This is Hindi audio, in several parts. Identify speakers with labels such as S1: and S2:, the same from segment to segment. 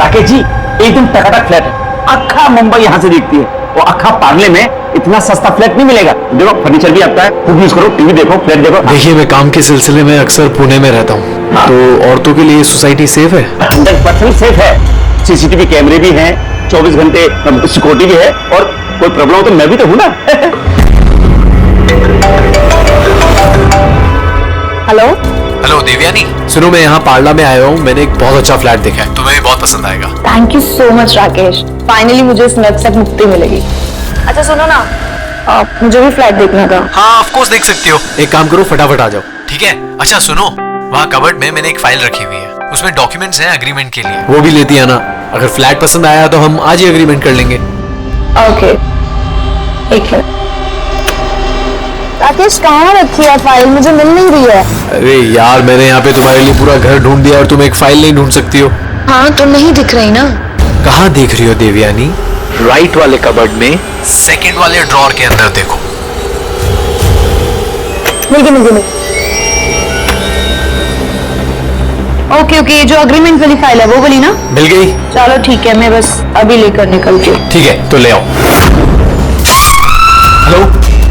S1: राकेश जी एकदम टकाटक फ्लैट है, अखा मुंबई यहाँ से दिखती है। वो अखा पार्ले में इतना सस्ता फ्लैट नहीं मिलेगा। देखो फर्नीचर भी आता है, खूब यूज करो, टीवी देखो, फ्लैट देखो।
S2: देखिए मैं काम के सिलसिले में अक्सर पुणे में रहता हूँ।
S1: हाँ।
S2: तो औरतों के लिए सोसाइटी सेफ है?
S1: 100% सेफ है। सीसीटीवी कैमरे भी हैं, 24 घंटे सिक्योरिटी भी है, और कोई प्रॉब्लम हो तो मैं भी तो हूँ ना।
S3: हेलो
S2: हेलो देवयानी, सुनो मैं यहाँ पार्ला में आया हूँ। मैंने एक बहुत अच्छा फ्लैट देखा है, तुम्हें भी बहुत पसंद आएगा।
S3: Thank you so much Rakesh, finally मुझे इस नर्क से मुक्ति मिलेगी। अच्छा सुनो ना, मुझे भी फ्लैट देखना था।
S2: हाँ ऑफ कोर्स देख सकती हो। एक काम करो फटाफट आ जाओ, ठीक है? अच्छा सुनो, वहाँ कबर्ड में मैंने एक फाइल रखी हुई है, उसमें डॉक्यूमेंट्स हैं एग्रीमेंट के लिए, वो भी लेती आना। अगर फ्लैट पसंद आया तो हम आज ही एग्रीमेंट कर लेंगे।
S3: ओके एक मिनट। राकेश कहाँ रखी है फाइल, मुझे मिल नहीं रही है।
S2: अरे यार मैंने यहाँ पे तुम्हारे लिए पूरा घर ढूंढ दिया और तुम एक फाइल नहीं ढूंढ सकती हो?
S3: हाँ तो नहीं दिख रही ना।
S2: कहाँ देख रही हो देवयानी? राइट वाले कबर्ड में सेकंड वाले ड्रॉर के अंदर देखो।
S3: मिल गई। ओके ओके, ये जो अग्रीमेंट वाली फाइल है वो वाली ना?
S2: मिल गई?
S3: चलो ठीक है, मैं बस अभी लेकर निकलती हूँ।
S2: ठीक है तो ले आओ। Hello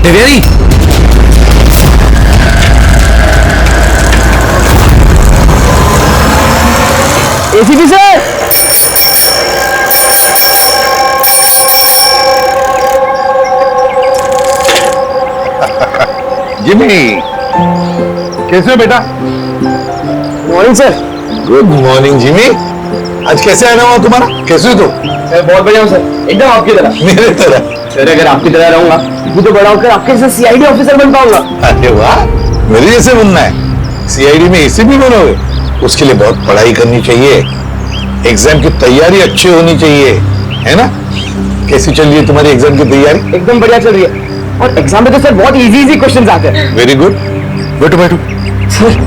S2: Devayani,
S1: ACP sir,
S4: Jimmy कैसे हो बेटा?
S1: Morning sir.
S4: Good morning Jimmy. आज कैसे आना हुआ तुम्हारा? कैसे हो तुम?
S1: बहुत बढ़िया हूँ सर, एकदम आपकी तरह।
S4: मेरे तरह?
S1: सर अगर आपकी तरह रहूंगा तो बड़ा होकर आपके जैसे सीआईडी ऑफिसर बन पाऊंगा।
S4: अरे वाह, मेरे जैसे बनना है? सीआईडी में एसीपी बनोगे? उसके लिए बहुत पढ़ाई करनी चाहिए, एग्जाम की तैयारी अच्छी होनी चाहिए, है ना? कैसी चल रही है तुम्हारी एग्जाम की तैयारी?
S1: एकदम बढ़िया चल रही है, और एग्जाम में तो सर बहुत इजी क्वेश्चंस आते हैं।
S4: वेरी गुड, बैठो बैठो।
S1: सर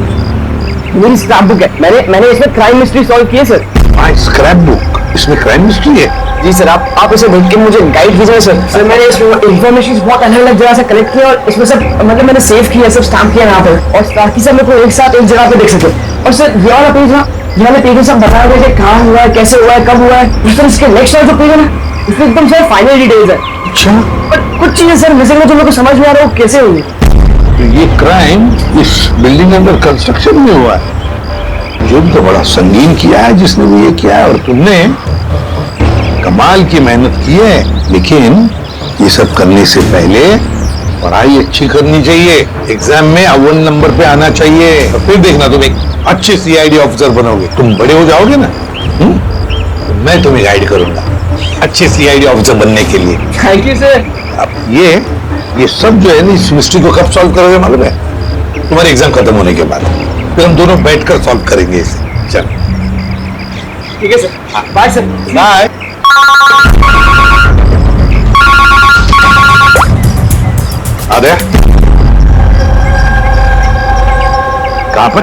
S1: मेरी स्क्रैप बुक है, मैंने इसमें क्राइम मिस्ट्री सॉल्व की है सर।
S4: माय स्क्रैप बुक, इसमें क्राइम मिस्ट्री है?
S1: जी सर, आप इसे देख के मुझे गाइड कीजिए सर। सर मैंने इसमें इन्फॉर्मेशन बहुत अलग अलग जगह से कलेक्ट किया, और इसमें सब मतलब मैंने सेव किया, सब स्टैम्प किया यहाँ पे, और ताकि सब मेरे को एक साथ एक जगह पे देख सके। और सर ये वाला पेज ना, ये वाले पेज में सब बताया गया कि कहाँ हुआ है, कैसे हुआ है, कब हुआ है। सर इसके नेक्स्ट वाला जो पेज है ना, इसमें एकदम सर फाइनल डिटेल्स है।
S4: अच्छा,
S1: पर कुछ चीजें सर मिसिंग है जो मेरे को समझ में आ रहा है वो कैसे हुई।
S4: तो ये क्राइम इस बिल्डिंग के अंदर कंस्ट्रक्शन में हुआ है? जुर्म तो बड़ा संगीन किया है जिसने भी ये किया है, और तुमने कमाल की मेहनत की है। लेकिन ये सब करने से पहले पढ़ाई अच्छी करनी चाहिए, एग्जाम में अव्वल नंबर पे आना चाहिए, और फिर देखना तुम एक अच्छे सीआईडी ऑफिसर बनोगे। तुम बड़े हो जाओगे ना, तो मैं तुम्हें गाइड करूंगा अच्छे सीआईडी ऑफिसर बनने के लिए।
S1: Thank you sir.
S4: अब ये सब जो है ना, इस मिस्ट्री को कब सॉल्व करोगे मालूम है? तुम्हारे एग्जाम खत्म होने के बाद, फिर हम दोनों बैठकर सॉल्व करेंगे इसे। चल
S1: ठीक है सर, बाय सर।
S4: बाय। आ गया? कहां पर?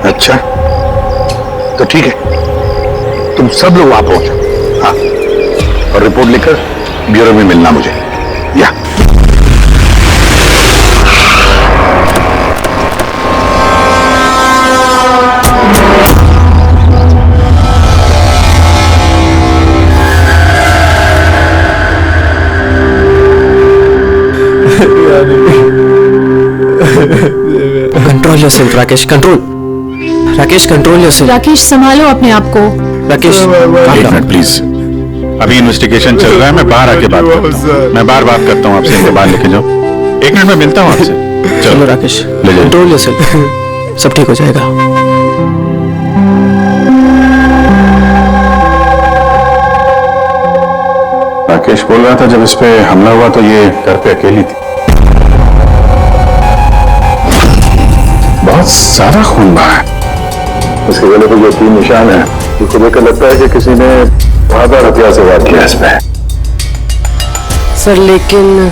S4: अच्छा तो ठीक है, तुम सब लोग वहां पहुंचो। हाँ, और रिपोर्ट लेकर ब्यूरो में मिलना मुझे। या
S2: control yourself Rakesh, control. Rakesh control yourself.
S3: Rakesh संभालो अपने आप को।
S2: राकेश
S5: एक मिनट प्लीज, अभी इन्वेस्टिगेशन चल रहा है, मैं बाहर आके बात करता हूँ। मैं बार बात करता हूँ आपसे, इनको बाहर लेके जाओ। एक मिनट में मिलता हूँ आपसे।
S2: चलो राकेश,
S5: ले जाइए।
S2: कंट्रोल योरसेल्फ, सब ठीक हो जाएगा।
S5: राकेश बोल रहा था जब इस पे हमला हुआ तो ये घर पे अकेली थी। बहुत सारा खून बहा है। उसके गले पे जो 3 निशान है, उसको देखकर लगता है कि किसी ने धारदार हथियार से वार किया इस पे।
S6: सर लेकिन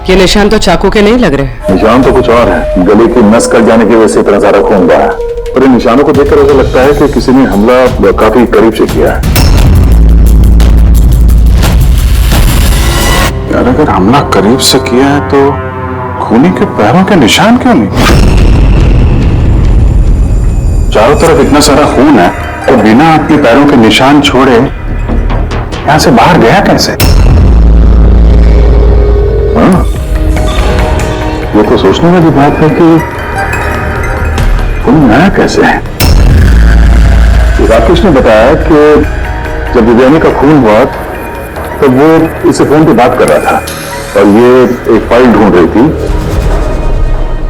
S6: ये निशान तो चाकू के नहीं लग रहे।
S5: निशान तो कुछ और है, गले की नस कट जाने की वजह से इतना सारा खून बहा है। और इन निशानों को देखकर ऐसा लगता है कि किसी ने हमला काफी करीब से किया है। यार अगर हमला करीब से किया है तो खूनी के पैरों के निशान क्यों नहीं? चारों तरफ इतना सारा खून है और बिना अपने पैरों के निशान छोड़े यहां से बाहर गया कैसे? हाँ, ये तो सोचने वाली बात है कि खून आया कैसे है। राकेश ने बताया कि जब दिव्यानी का खून हुआ तब वो इससे फोन पे बात कर रहा था और ये एक फाइल ढूंढ रही थी।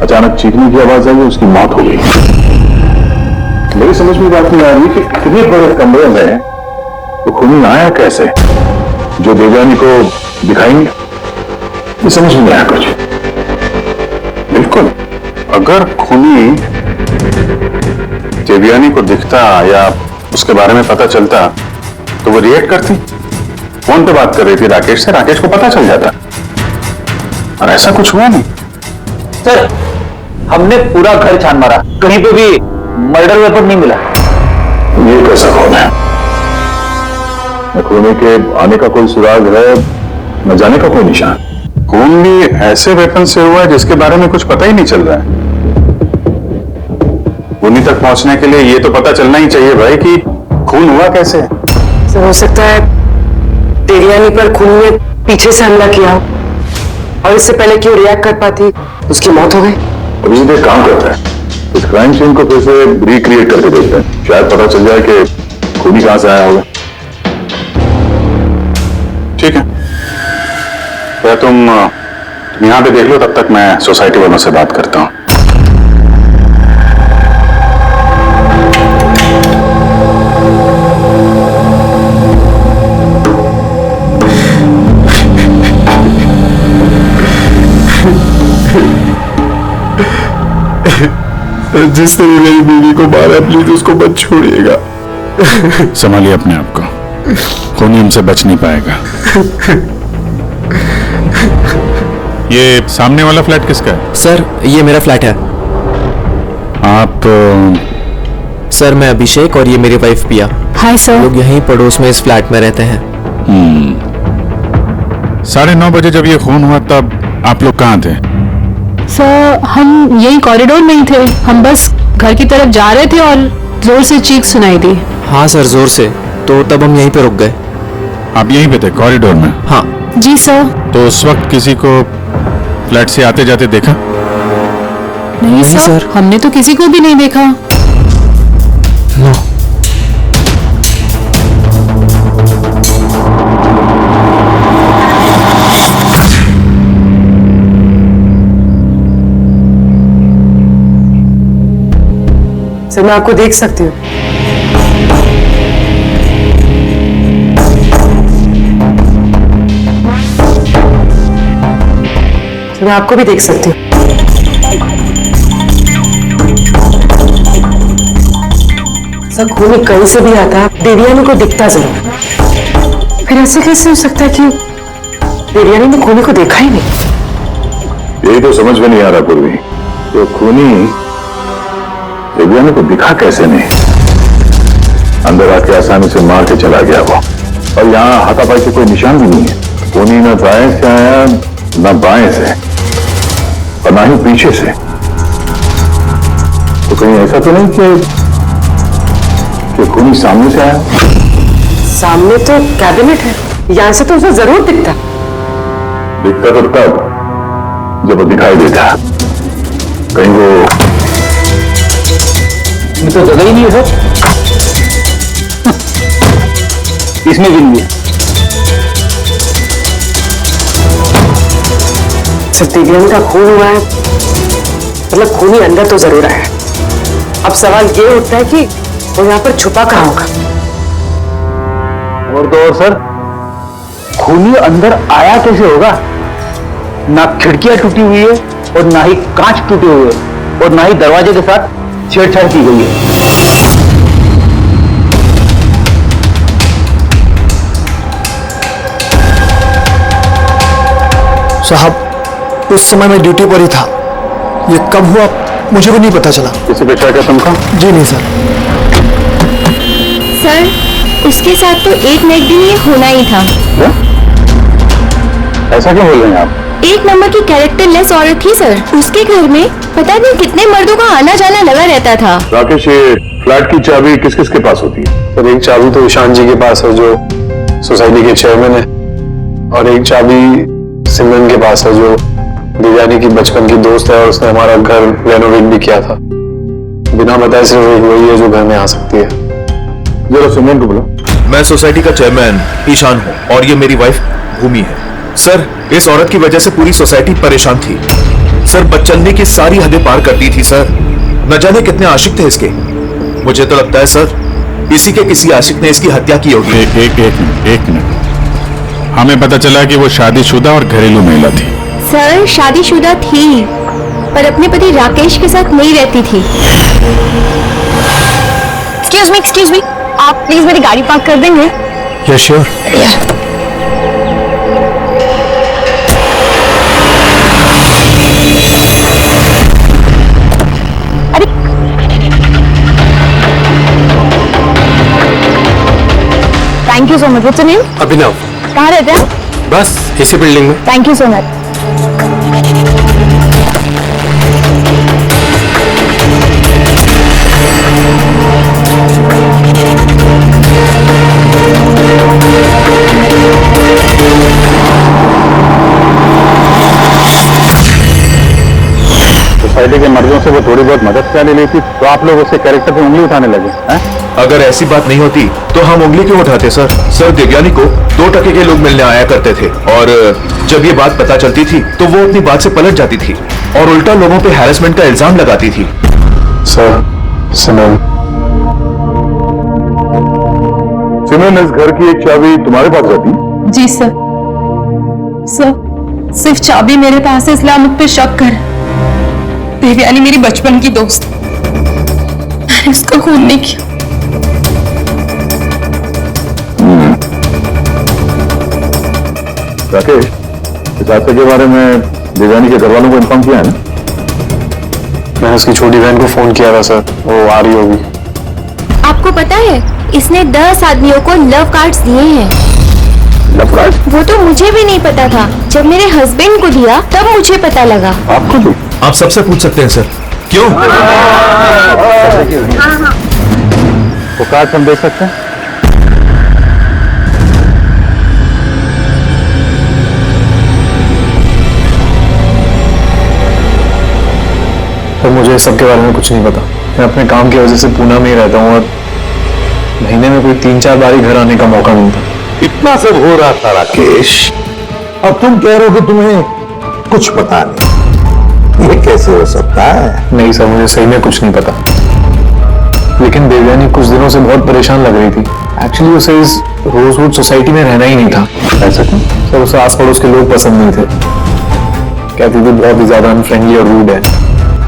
S5: अचानक चीखने की आवाज आई, उसकी मौत हो गई। मेरी समझ में बात नहीं आ रही कि इतने बड़े कमरे में तो खूनी आया कैसे जो देवयानी को दिखाएंगे। ये समझ में नहीं आया कुछ। बिल्कुल, अगर खूनी देवयानी को दिखता या उसके बारे में पता चलता तो वो रिएक्ट करती। फोन पे बात कर रही थी राकेश से, राकेश को पता चल जाता और ऐसा कुछ हुआ नहीं।
S7: सर, हमने पूरा घर छान मारा, कहीं पे भी मर्डर वेपन नहीं मिला।
S5: ये कैसा खून है? न खूनी के आने का कोई सुराग है, न जाने का कोई निशान। खून भी ऐसे वेपन से हुआ है जिसके बारे में कुछ पता ही नहीं चल रहा है। खूनी तक पहुंचने के लिए ये तो पता चलना ही चाहिए भाई कि खून हुआ कैसे।
S6: सर हो सकता है देवयानी पर खून ने पीछे से हमला किया हो और इससे पहले कि वो रिएक्ट कर पाती उसकी मौत हो गई।
S5: अभी तो एक काम करता है, इस क्राइम सीन को फिर से रिक्रिएट करके देखते हैं, शायद पता चल जाए कि खूनी कहां से आया होगा। ठीक है, तो तुम यहां पे देख लो, तब तक मैं सोसाइटी वालों से बात करता हूं।
S8: जिसने मेरी बीवी को मारा, प्लीज उसको मत छोड़िएगा।
S5: संभालिए अपने आप को, खूनी हमसे बच नहीं पाएगा। ये सामने वाला फ्लैट किसका है?
S2: सर ये मेरा फ्लैट है।
S5: आप
S2: सर मैं अभिषेक और ये मेरी वाइफ पिया।
S3: Hi sir.
S2: लोग यहीं पड़ोस में इस फ्लैट में रहते हैं।
S5: 9:30 बजे जब ये खून हुआ तब आप लोग कहाँ थे?
S9: सर हम यही कॉरिडोर में ही थे, हम बस घर की तरफ जा रहे थे और जोर से चीख सुनाई दी।
S2: हाँ सर जोर से, तो तब हम यहीं पे रुक गए।
S5: आप यहीं पे थे कॉरिडोर में?
S2: हाँ
S9: जी सर।
S5: तो उस वक्त किसी को फ्लैट से आते जाते देखा?
S9: नहीं सर, हमने तो किसी को भी नहीं देखा।
S2: नो।
S6: सर मैं आपको देख सकती हूँ। सर मैं आपको भी देख सकती हूँ। सर खूनी कहीं से भी आता, देवयानी को दिखता जरूर। फिर ऐसे कैसे हो सकता है कि देवयानी ने खूनी को देखा ही नहीं?
S5: यही तो समझ में नहीं आ रहा पूर्वी, तो खूनी देवयानी को दिखा कैसे नहीं? अंदर आके आसानी से मार के चला गया वो, और यहाँ हाथापाई के कोई निशान भी नहीं है। खूनी न दाएं से आया न बाएं से और ना ही पीछे से। तो कहीं ऐसा तो नहीं कि खूनी सामने से आया?
S6: सामने तो कैबिनेट है, यहाँ से तो उसे जरूर दिखता।
S5: दिखता तो तब जब वो दिखाई देता। कहीं वो
S7: तो जगह ही नहीं है सर, इसमें भी नहीं है।
S6: देवयानी का खून हुआ है, मतलब खूनी अंदर तो जरूर आया। अब सवाल ये उठता है कि वो यहाँ पर छुपा कहाँ होगा।
S7: और तो और सर, खूनी अंदर आया कैसे होगा? ना खिड़कियां टूटी हुई है और ना ही कांच टूटे हुए और ना ही दरवाजे के साथ छेड़छाड़ की गई है।
S8: साहब उस समय मैं ड्यूटी पर ही था, ये कब हुआ मुझे भी नहीं पता चला।
S5: किसी पे शक है तुमको?
S8: जी नहीं सर।
S9: सर उसके साथ तो एक ना एक दिन ये होना ही था।
S5: ऐसा क्यों बोल रहे हैं आप?
S9: एक नंबर की कैरेक्टरलेस औरत थी सर। उसके घर में पता नहीं कितने मर्दों का आना जाना लगा रहता था।
S5: राकेश, ये फ्लैट की चाबी किस किस के पास होती है?
S8: सर एक चाबी तो ईशान जी के पास है जो सोसाइटी के चेयरमैन है, और एक चाबी सिमरन के पास है जो देवयानी की बचपन की दोस्त है और उसने हमारा घर रेनोवेट भी किया था। बिना बताए सिर्फ एक वही है जो घर में आ सकती है।
S5: जरा सिमरन को बुला।
S10: मैं सोसाइटी का चेयरमैन ईशान हूँ और ये मेरी वाइफ भूमि है। सर इस औरत की वजह से पूरी सोसाइटी परेशान थी। सर बदचलने की सारी हदें पार करती थी सर। न जाने कितने आशिक थे इसके। मुझे तो लगता है सर इसी के किसी आशिक ने इसकी हत्या की होगी।
S5: एक मिनट। हमें पता चला कि वो शादीशुदा और घरेलू महिला थी।
S3: सर शादीशुदा थी पर अपने पति राकेश के साथ नहीं रहती थी। एक्सक्यूज मी, आप प्लीज मेरी गाड़ी पार्क कर देंगे?
S8: Yes sure.
S3: Thank you so much. What's your name?
S8: Abhinav.
S3: कहाँ रहते हैं?
S8: बस इसी बिल्डिंग में।
S3: Thank you so much.
S5: Society के मर्दों से वो थोड़ी बहुत मदद क्या ले लेती, तो आप लोग उसके कैरेक्टर पे उंगली उठाने लगे हैं?
S10: अगर ऐसी बात नहीं होती तो हम उंगली क्यों उठाते सर? सर देवयानी को 2 टके के लोग मिलने आया करते थे और जब ये बात पता चलती थी तो वो अपनी बात से पलट जाती थी और उल्टा लोगों पे हैरेसमेंट का इल्जाम लगाती थी।
S8: सर सिमरन
S5: इस घर की एक चाबी तुम्हारे पास रहती?
S9: जी सर। सिर्फ चाबी मेरे पास है इसलिए आप मुझ पे शक कर। देवयानी मेरी बचपन की दोस्त, मैंने उसका खून नहीं किया।
S5: राकेश, इस हादसे के बारे में देवयानी के घर वालों को इन्फॉर्म किया है ना?
S8: मैंने उसकी छोटी बहन को फोन किया था सर, वो आ रही होगी।
S3: आपको पता है इसने 10 आदमियों को लव कार्ड्स दिए हैं।
S5: Love card?
S3: वो तो मुझे भी नहीं पता था, जब मेरे हस्बैंड को दिया तब मुझे पता लगा।
S5: आपको भी?
S10: आप सबसे पूछ सकते हैं सर। क्यों?
S5: वो कार्ड हम देख सकते हैं?
S8: तो मुझे सबके बारे में कुछ नहीं पता। मैं अपने काम की वजह से पुणे में ही रहता हूँ और महीने में कोई 3-4 बार ही घर आने का मौका मिलता।
S4: इतना सब हो रहा था राकेश, अब तुम कह रहे हो कि तुम्हें कुछ पता नहीं। ये कैसे हो सकता है?
S8: नहीं सर, मुझे सही में कुछ नहीं पता। लेकिन देवयानी कुछ दिनों से बहुत परेशान लग रही थी। एक्चुअली उसे इस रोजवुड सोसाइटी में रहना ही नहीं था।
S5: ऐसा क्यों?
S8: सर उसे आस पड़ोस के लोग पसंद नहीं थे। कहती थी बहुत ही ज्यादा अनफ्रेंडली और रूड है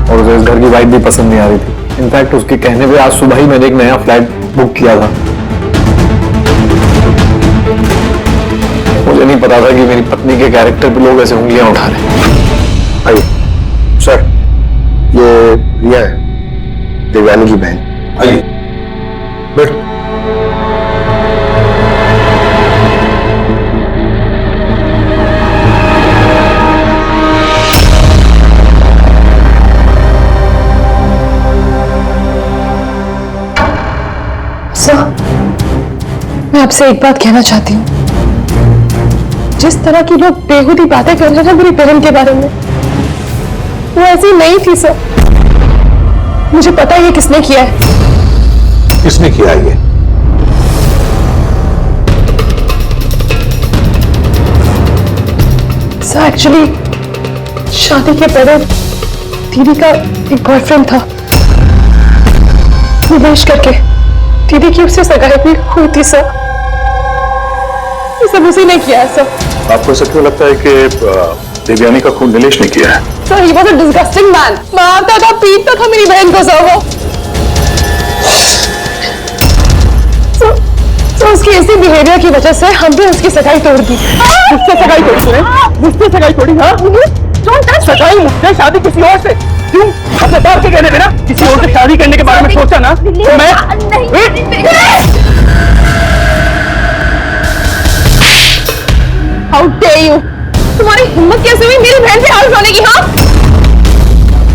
S8: और उसे इस घर की वाइब भी पसंद नहीं आ रही थी। इनफैक्ट उसके कहने पे आज सुबह ही मैंने एक नया फ्लैट बुक किया था। मुझे नहीं पता था कि मेरी पत्नी के कैरेक्टर पे लोग ऐसे उंगलियां उठा रहे हैं।
S5: आइए सर, ये रिया है, देवयानी की बहन। आइए बैठ।
S6: सर, मैं आपसे एक बात कहना चाहती हूँ। जिस तरह की लोग बेहुदी बातें कर रहे हैं मेरी बहन के बारे में, वो ऐसी नहीं थी सर। मुझे पता है ये किसने किया है।
S4: किसने किया ये?
S6: सर एक्चुअली शादी के पहले दीदी का एक बॉयफ्रेंड था, निवेश करके। दीदी की उससे सगाई भी हुई थी सर। ये सब उसी ने किया है सर।
S5: आपको ऐसा क्यों लगता है कि देवयानी का खून नीलेश ने किया है?
S6: Sir he was a disgusting man. मारता था, पीटता था मेरी बहन को सर। वो तो उसकी ऐसी बिहेवियर की वजह से हमने उसकी सगाई तोड़ दी। मुझसे सगाई तोड़ी? मुझसे सगाई तोड़ी? हाँ, सगाई मुझसे, शादी किसी और से। क्यों? अपने बाप के कहने पे ना किसी और से शादी करने के बारे में सोचा ना तो मैं हाउ डेयर यू! तुम्हारी हिम्मत कैसे हुई मेरी बहन से हाथ उठाने की? हाँ,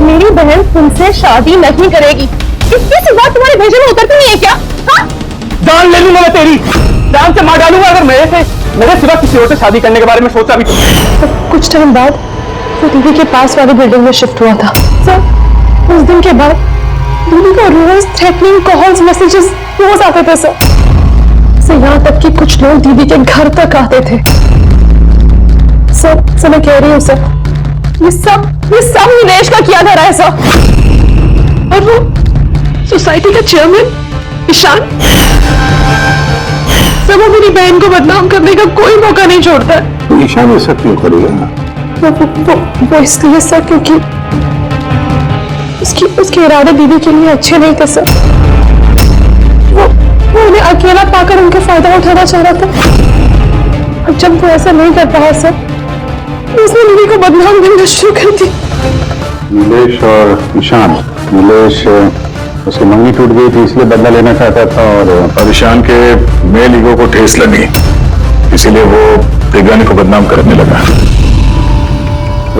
S6: मेरी बहन तुमसे शादी नहीं करेगी। इसके सिवा तुम्हारे भेजे में उतरती नहीं है क्या? हाँ?
S7: जान ले लूंगा मैं तेरी, जान से मार डालूंगा अगर मेरे सिवा किसी और से शादी करने के बारे में सोचा भी तो।
S6: कुछ टाइम बाद वो दीदी के पास वाली बिल्डिंग में शिफ्ट हुआ था सर। उस दिन के बाद दीदी को रोज थ्रेटनिंग कॉल्स मैसेजेस रोज आते थे सर। यहाँ तक कि कुछ लोग दीदी के घर तक आते थे। सर मैं कह रही हूँ सर, ये सब नीलेश का किया जा रहा है सर। और वो सोसाइटी का चेयरमैन ईशान सर, वो मेरी बहन को बदनाम करने का कोई मौका नहीं छोड़ता है।
S4: तो ईशान ऐसा क्यों करेगा?
S6: वो इसलिए सर क्योंकि उसके इरादे दीदी के लिए अच्छे नहीं थे सर। वो उन्हें अकेला पाकर उनका फायदा उठाना चाह रहा था। अब जब वो ऐसा नहीं कर पाया सर, उसने दीदी को बदनाम करना शुरू कर दी।
S5: नीलेश और ईशान, नीलेश उसकी मंगनी टूट गई थी इसलिए बदला लेना चाहता था, और ईशान के मेल ईगो को ठेस लगी इसीलिए वो दिव्यानी को बदनाम करने लगा।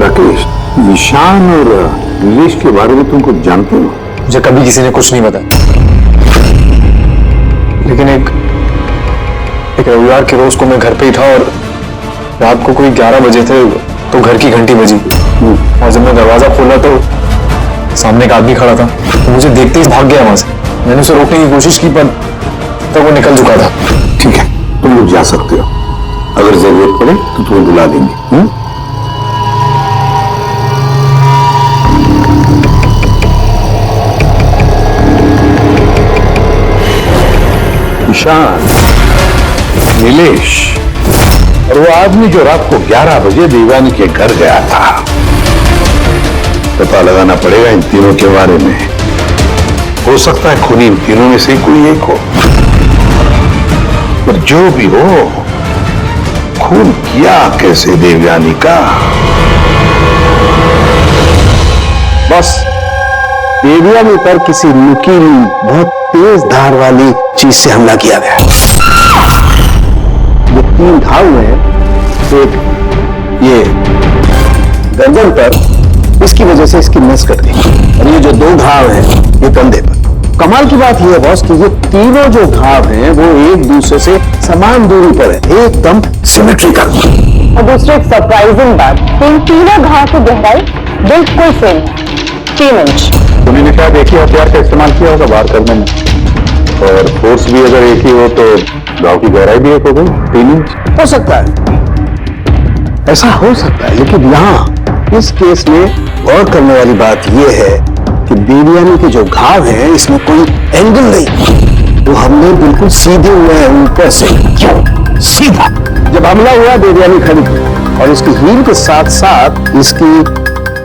S5: राकेश, ईशान और नीलेश के बारे में तुम कुछ जानते हो?
S8: मुझे कभी किसी ने कुछ नहीं बताया, लेकिन एक रविवार के रोज को मैं घर पे ही था और रात को कोई 11 बजे थे तो घर की घंटी बजी, और जब मैं दरवाजा खोला तो सामने एक आदमी खड़ा था। तो मुझे देखते ही भाग गया वहां से। मैंने उसे रोकने की कोशिश की पर तो वो निकल चुका था।
S5: ठीक है, तुम लोग जा सकते हो, अगर जरूरत पड़े तो तुम्हें बुला देंगे। ईशान, नीलेश और वो आदमी जो रात को 11 बजे देवयानी के घर गया था, पता लगाना पड़ेगा इन तीनों के बारे में। हो सकता है खूनी इन तीनों में से कोई एक हो, पर जो भी हो, खून किया कैसे देवयानी का?
S7: बस देवयानी पर किसी नुकीली बहुत तेज धार वाली चीज से हमला किया गया। ये 3 घाव हैं, एक ये गर्दन पर, इसकी वजह से इसकी नस कट गई, और ये जो 2 घाव हैं ये कंधे पर। कमाल की बात यह है बॉस कि ये तीनों जो घाव हैं वो एक दूसरे से समान दूरी पर है, एकदम सिमेट्रिकल।
S3: और दूसरी एक सरप्राइजिंग बात, इन तीनों घाव की गहराई बिल्कुल सेम है, 3 इंच।
S5: उन्होंने शायद एक ही हथियार का इस्तेमाल किया होगा वार करने में, और फोर्स भी अगर एक ही हो तो घाव की गहराई भी एक हो गई, 3 इंच।
S7: हो सकता है, ऐसा हो सकता है, लेकिन यहाँ इस केस में गौर करने वाली बात यह है कि देवयानी के जो घाव हैं इसमें कोई एंगल नहीं, वो हमने बिल्कुल सीधे हुए हैं ऊपर से, सीधा। जब हमला हुआ देवयानी खड़ी थी और इसकी हील के साथ साथ इसकी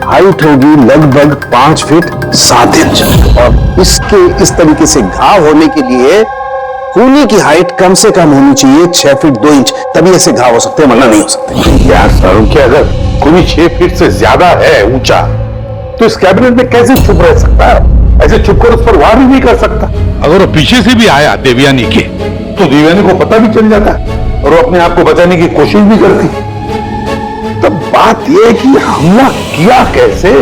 S7: हाइट होगी लगभग 5 फीट 7 इंच, और इसके इस तरीके से घाव होने के लिए खूनी की हाइट कम से कम होनी चाहिए 6 फीट 2 इंच, तभी ऐसे घाव हो सकते हैं, वरना नहीं हो सकते।
S5: यार सारुण, क्या अगर खूनी 6 फीट से ज्यादा है ऊंचा तो इस कैबिनेट में कैसे छुप रह सकता है? ऐसे छुपकर उस पर वार भी नहीं कर सकता। अगर वो पीछे से भी आया देवयानी के तो देवयानी को पता भी चल जाता और वो अपने आप को बचाने की कोशिश भी करती। तब बात यह है कि हमला किया कैसे?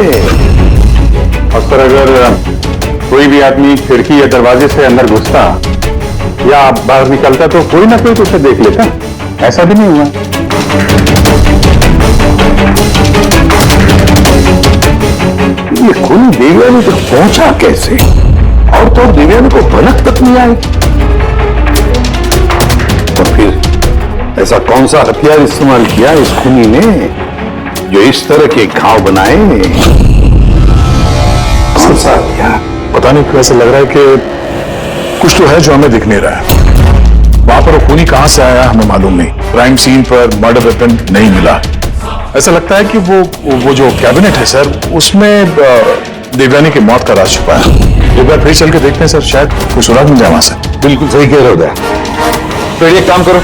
S5: और सर, अगर कोई भी आदमी खिड़की या दरवाजे से अंदर घुसता या बाहर निकलता तो कोई ना कोई तो उसे देख लेता, ऐसा भी नहीं हुआ। ये खूनी देवयानी तक पहुंचा कैसे? और तो देवयानी को भनक तक नहीं आई। और फिर ऐसा कौन सा हथियार इस्तेमाल किया इस खूनी ने जो इस तरह के घाव बनाए? कौन सा हथियार?
S10: पता नहीं क्यों ऐसा लग रहा है कि कुछ तो है जो हमें दिख नहीं रहा है। वहां पर वो खूनी कहां से आया हमें मालूम नहीं। क्राइम सीन पर मर्डर वेपन नहीं मिला। ऐसा लगता है कि वो जो कैबिनेट है सर, उसमें देवयानी की मौत का राज छुपा है। एक बार फिर चल के देखते हैं सर, शायद कुछ सुराग मिल जाए वहां से।
S5: बिल्कुल सही कह रहे हो दया। तो एक काम करो,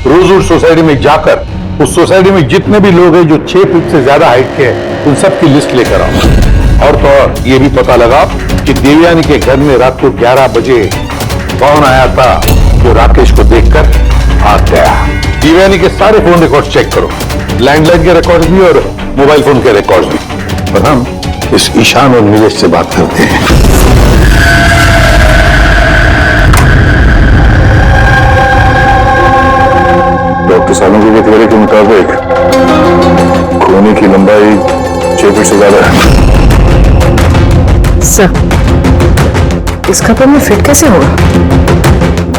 S5: रोजवुड सोसाइटी में जाकर उस सोसाइटी में जितने भी लोग हैं जो 6 फीट से ज्यादा हाइट के हैं, उन सब की लिस्ट लेकर आओ। और तो और ये भी पता लगा कि देवयानी के घर में रात को 11 बजे कौन आया था जो राकेश को देखकर भाग गया। देवयानी के सारे फोन रिकॉर्ड चेक करो, लैंडलाइन के रिकॉर्ड भी और मोबाइल फोन के रिकॉर्ड भी। और हम
S4: इस ईशान और नीलेश से बात करते हैं। डॉक्टर सालों के थ्योरी के मुताबिक खूनी की लंबाई 6 फीट से ज्यादा है।
S6: सर, इस कपड़े में फिट कैसे होगा?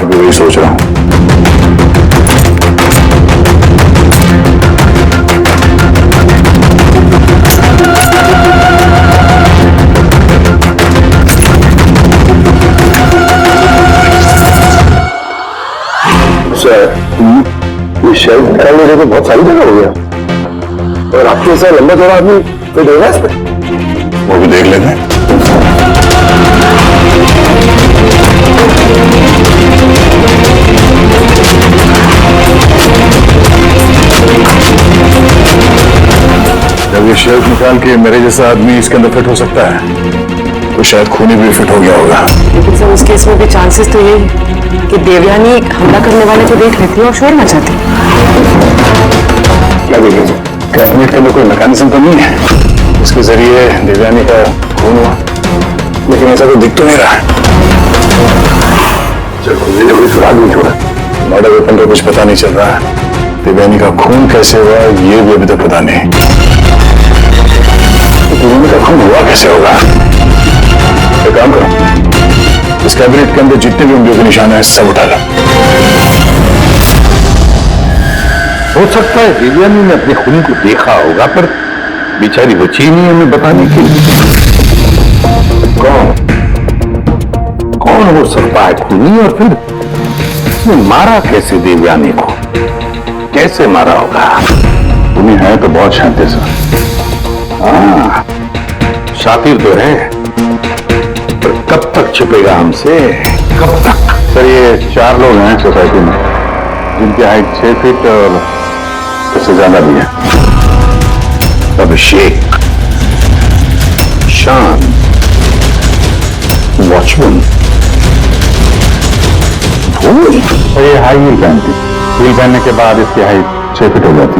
S4: अभी वही सोच रहा हूं। ये शर्ट निकालने के तो बहुत सारी जगह हो गया, और आपके ऐसा लंबा चौड़ा आदमी कोई देगा इस पे? वो भी देख लेंगे। जब ये शर्ट निकाल के मेरे जैसा आदमी इसके अंदर फिट हो सकता है तो शायद खूनी भी फिट हो गया होगा।
S6: लेकिन सर, उस केस में भी चांसेस तो यही कि देवयानी हमला करने वाले को देख लेती और शोर मचाती।
S4: क्या देखेंगे? कैबिनेट के अंदर कोई मैकेनिज्म तो नहीं है इसके जरिए देवयानी का खून हुआ, लेकिन ऐसा तो दिख तो नहीं रहा। चलो ये कोई सुराग नहीं छोड़ा। मर्डर वेपन का कुछ पता नहीं चल रहा है। देवयानी का खून कैसे हुआ ये भी अभी तक पता नहीं। तो देवयानी का खून हुआ कैसे होगा? एक काम करो, इस कैबिनेट के अंदर जितने भी उंगलियों के निशान हैं सब उठा लो। हो सकता है देवयानी ने अपने खूनी को देखा होगा, पर बेचारी बची नहीं हमें बताने के लिए। कौन हो सकता है खूनी, और फिर उसने मारा कैसे देवयानी को? कैसे मारा होगा? खूनी है तो बहुत शातिर सर। हाँ, शातिर तो है, पर कब तक छिपेगा हमसे? कब तक? सर, ये 4 लोग हैं सोसाइटी में जिनकी हाइट 6 फीट और उससे ज्यादा भी है। अभिषेक, शान, वॉचमैन, भूल। और ये हाई हील पहनती, हील पहनने के बाद इसकी हाइट 6 फीट हो जाती।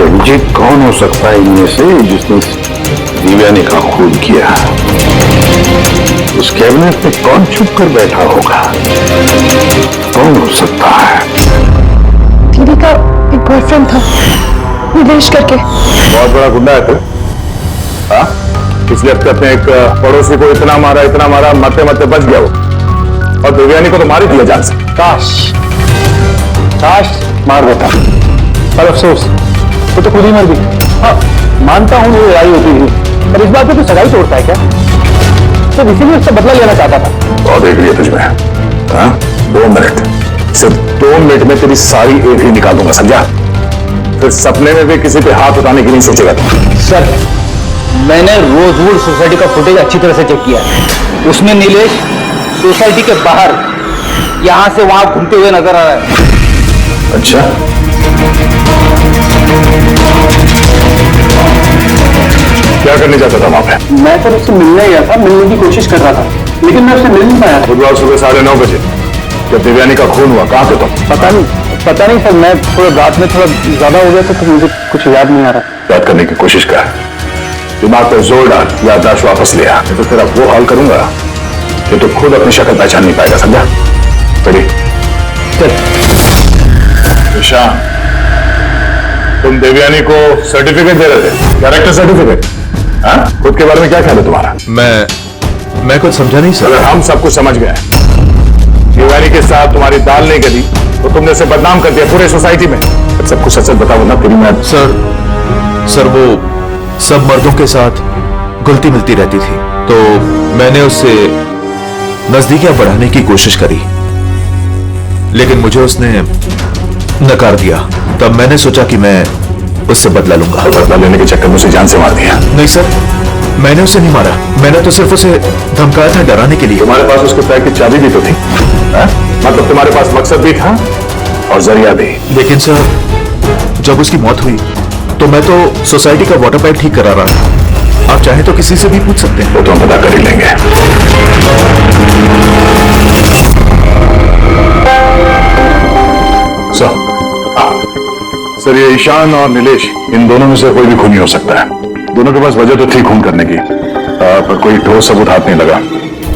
S4: अभिजीत कौन हो सकता है इनमें से जिसने देवयानी का खून किया? उस कैबिनेट में कौन छुप कर बैठा होगा? कौन हो सकता है?
S6: दीदी का एक बॉयफ्रेंड था, नीलेश करके।
S4: बहुत बड़ा गुंडा है फिर। हाँ, पिछले हफ्ते अपने एक पड़ोसी को इतना मारा, मरते मरते बच गया वो, और देवयानी को तो मार ही दिया जान से। काश मार देता, पर अफसोस वो तो खुद ही मर गई। हाँ, मानता हूँ ये लड़ाई होती थी, पर इस बात पे तो सगाई तोड़ता है क्या? तो इसीलिए उससे बदला लेना चाहता था। बहुत देख लिया तुझमें। हाँ, 2 मिनट, सिर्फ 2 मिनट में तेरी सारी एफ ही निकाल दूंगा, समझा? फिर सपने में भी किसी पे हाथ उठाने की नहीं सोचेगा तू।
S7: सर, मैंने रोजवुड सोसाइटी का फुटेज अच्छी तरह से चेक किया है। उसमें नीलेश सोसाइटी के बाहर यहां से वहां घूमते हुए नजर आ रहा है।
S4: अच्छा, क्या करने जाता था वहां पे?
S7: मैं सर उससे मिलने गया था, मिलने की कोशिश कर रहा था, लेकिन मैं उससे मिल नहीं पाया।
S4: बुधवार सुबह 9:30 बजे जब देवयानी का खून हुआ, कहाँ थे तुम?
S7: पता नहीं सर, मैं थोड़ा रात में थोड़ा ज्यादा हो गया था तो मुझे कुछ याद नहीं आ रहा।
S4: याद करने की कोशिश कर, दिमाग पर जोर डाल, याददाश्त वापस ले आ, तो तेरा वो हाल करूंगा कि तू खुद अपनी शक्ल पहचान नहीं पाएगा, समझा? चलिए ईशान, तुम देवयानी को सर्टिफिकेट दे रहे थे, कैरेक्टर सर्टिफिकेट। हाँ, खुद के बारे में क्या ख्याल है तुम्हारा?
S10: मैं कुछ समझा नहीं सर।
S4: अगर हम सब कुछ समझ गए, देवयानी के साथ तुम्हारी दाल नहीं गली तो तुमने उसे बदनाम कर दिया पूरे सोसाइटी में। सब कुछ सच बताओ ना, तेरी मैं।
S10: सर वो सब मर्दों के साथ घुलती मिलती रहती थी, तो मैंने उससे नजदीकियां बढ़ाने की कोशिश करी, लेकिन मुझे उसने नकार दिया। तब मैंने सोचा कि मैं उससे बदला लूंगा।
S4: बदला लेने के चक्कर में उसे जान से मार दिया?
S10: नहीं सर, मैंने उसे नहीं मारा, मैंने तो सिर्फ उसे धमकाया था डराने के लिए।
S4: तुम्हारे पास उसके पैर की चाबी भी तो थी, मतलब तुम्हारे पास मकसद भी था और जरिया भी।
S10: लेकिन सर, जब उसकी मौत हुई तो मैं तो सोसाइटी का वाटर पाइप ठीक करा रहा था। आप चाहे तो किसी से भी पूछ सकते हैं।
S4: वो तो हम पता कर ही लेंगे। सर, ये ईशान और नीलेश, इन दोनों में से कोई भी खूनी हो सकता है।
S5: दोनों के पास वजह तो थी खून करने की, पर कोई ठोस सबूत हाथ नहीं लगा।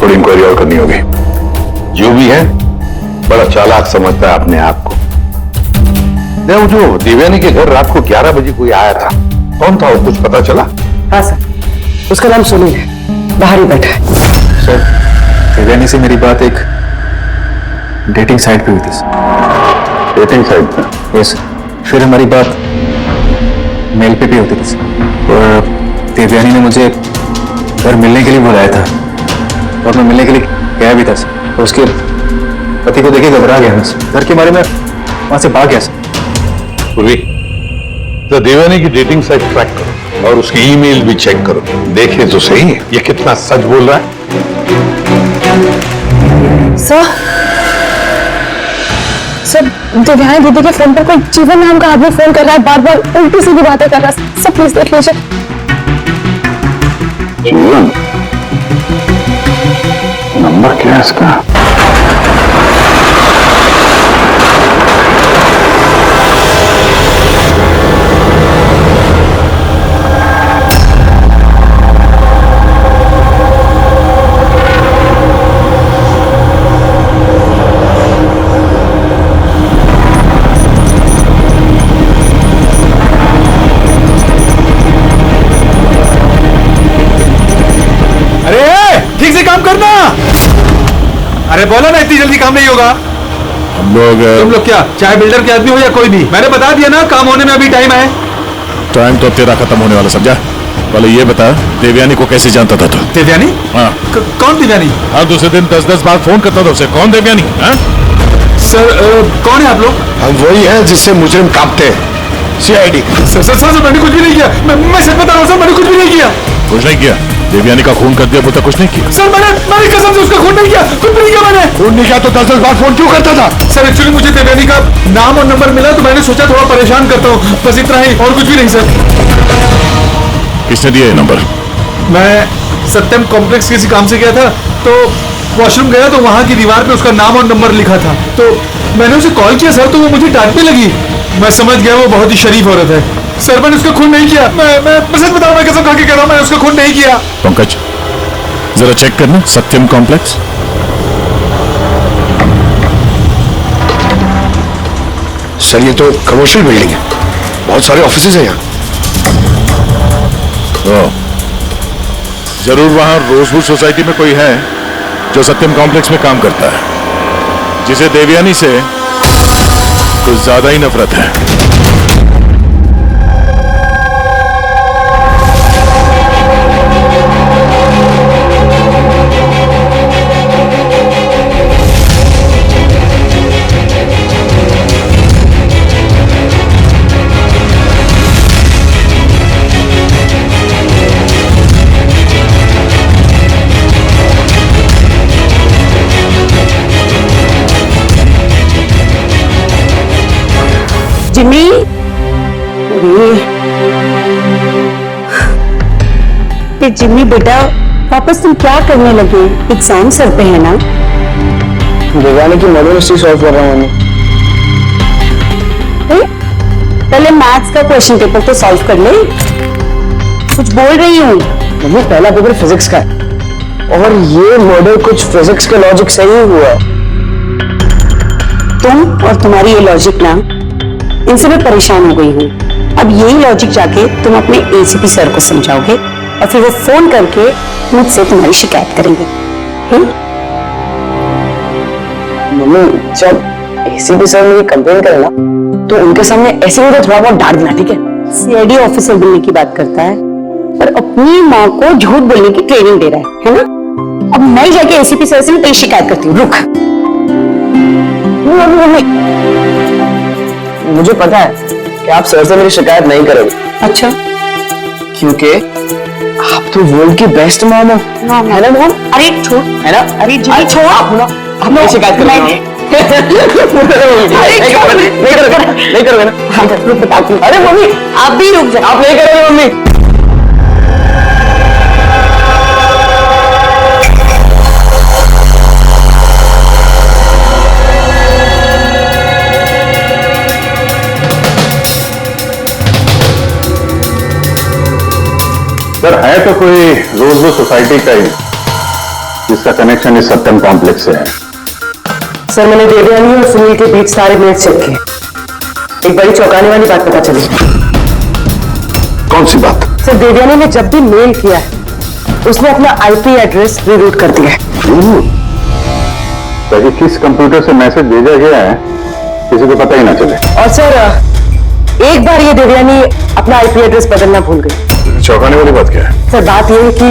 S5: थोड़ी इंक्वायरी और करनी होगी।
S4: जो भी है बड़ा चालाक समझता है अपने आप को। वो जो देवयानी के घर रात को 11 बजे कोई आया था, कौन था वो, कुछ पता चला?
S1: हाँ सर, उसका नाम सुनील है, बाहर ही बैठा है।
S8: सर, देवयानी से मेरी बात एक डेटिंग साइट पे हुई थी सर।
S5: डेटिंग साइट पे?
S8: Yes sir. फिर हमारी बात मेल पे भी होती थी सर। और देवयानी ने मुझे घर मिलने के लिए बुलाया था और मैं मिलने के लिए गया भी था सर। और उसके पति को देखे घबरा गया मैं सर। घर के बारे में वहां से भाग गया सर।
S4: पूर्वी, तो देवयानी की डेटिंग साइट ट्रैक करो और उसकी ईमेल भी चेक करो। देखे तो सही ये कितना सच बोल रहा है।
S6: सर, देवयानी दीदी के फोन पर कोई जीवन नाम का आदमी फोन कर रहा है, बार बार उल्टी सीधी बातें कर रहा है। सब प्लीज देख लीजिए।
S5: जीवन? नंबर क्या है इसका?
S10: ठीक से काम करना। अरे बोला ना, इतनी जल्दी काम नहीं होगा।
S5: हम लोग
S10: तुम लोग क्या चाहे बिल्डर के आदमी हो या कोई भी, मैंने बता दिया ना, काम होने में अभी टाइम है।
S5: टाइम तो तेरा खत्म होने वाला, समझा? पहले ये बता, देवयानी को कैसे जानता था तू?
S10: देवयानी?
S5: हाँ।
S10: कौन देवयानी?
S5: हाँ, दूसरे दिन 10-10 बार फोन करता था उसे। कौन देवयानी? हाँ?
S10: सर, कौन है आप लोग?
S7: हम वही हैं जिससे मुजरिम कांपते हैं, CID।
S10: सर, मैंने कुछ भी नहीं किया। मैं सच बता रहा हूँ सर, मैंने कुछ भी नहीं किया।
S5: कुछ नहीं किया? देवयानी का खून कर दिया, वो तो कुछ नहीं किया।
S10: सर, मैंने कसम से उसका खून नहीं किया, कुछ भी नहीं किया मैंने।
S7: खून नहीं किया तो 10-10 बार फोन क्यों करता था?
S10: सर, एक्चुअली मुझे देवयानी का नाम और नंबर मिला तो मैंने सोचा थोड़ा परेशान करता हूँ, बस इतना ही, और कुछ भी नहीं सर।
S5: किसने दिया ये नंबर?
S10: मैं सत्यम कॉम्प्लेक्स किसी काम से गया था, तो वॉशरूम गया तो वहां की दीवार पे उसका नाम और नंबर लिखा था, तो मैंने उसे कॉल किया सर, तो वो मुझे डांटने लगी। मैं समझ गया वो बहुत ही शरीफ औरत है। सर, मैंने उसका खून नहीं किया। मैं सच बता रहा हूं, मैं कसम खा के कह रहा हूं, मैंने उसका खून नहीं किया।
S5: पंकज, जरा चेक करना, सत्यम कॉम्प्लेक्स।
S7: सर, ये तो कमर्शियल बिल्डिंग है, बहुत सारे ऑफिसेज हैं यहाँ।
S5: जरूर वहां रोजवुड सोसाइटी में कोई है जो सत्यम कॉम्प्लेक्स में काम करता है, जिसे देवयानी से कुछ ज्यादा ही नफरत है।
S6: जिम्मी, जिम्मी बेटा, वापस तुम क्या करने लगे? एग्जाम सर पे है ना?
S1: देवयानी की मर्डर मिस्ट्री सॉल्व कर रहा हूँ मम्मी।
S6: पहले मैथ्स का क्वेश्चन पेपर तो सॉल्व कर ले। कुछ बोल रही हूँ
S1: मम्मी, पहला पेपर फिजिक्स का है और ये मर्डर कुछ फिजिक्स के लॉजिक से ही हुआ है।
S6: तुम और तुम्हारी ये लॉजिक ना, इनसे मैं परेशान हो गई हूँ। अब यही लॉजिक जाके तुम अपने ACP सर को समझाओगे और फिर वो फोन करके मुझसे तुम्हारी शिकायत करेंगे।
S1: मम्मी, जब ACP सर मेरी कंप्लेन करे ना, तो उनके सामने ऐसे ही तो थोड़ा बहुत डांट देना, ठीक है?
S6: CID ऑफिसर बनने की बात करता है पर अपनी माँ को झूठ बोलने की ट्रेनिंग दे रहा है ना? अब मैं जाके ACP सर से तेरी शिकायत करती हूँ। रुक।
S1: मम्मी, मुझे पता है कि आप सर से मेरी शिकायत नहीं करोगे।
S6: अच्छा,
S1: क्योंकि आप तो वर्ल्ड की बेस्ट मॉम हो, है ना मॉम?
S6: अरे छोड़,
S1: है ना?
S6: अरे जी छोड़।
S1: आप ना, आप मेरी शिकायत करोगे? नहीं करोगे ना? अरे मम्मी,
S6: आप भी रुक जाओ।
S1: आप नहीं करोगे मम्मी?
S5: सर है तो कोई रोजबो सोसाइटी का ही जिसका कनेक्शन इस सत्यम कॉम्प्लेक्स से है।
S1: सर मैंने देवयानी और सुनील के बीच सारे मेल्स चेक किए। एक बड़ी चौंकाने वाली बात पता चली।
S4: कौन सी बात?
S1: सर देवयानी ने जब भी मेल किया है उसने अपना आईपी एड्रेस रीरूट कर दिया है।
S5: ताकि किस कंप्यूटर से मैसेज भेजा गया है किसी को पता ही ना चले।
S1: और सर एक बार ये देवयानी अपना आईपी एड्रेस बदलना भूल गई।
S5: चौंकाने वाली बात क्या है?
S1: सर बात यह है कि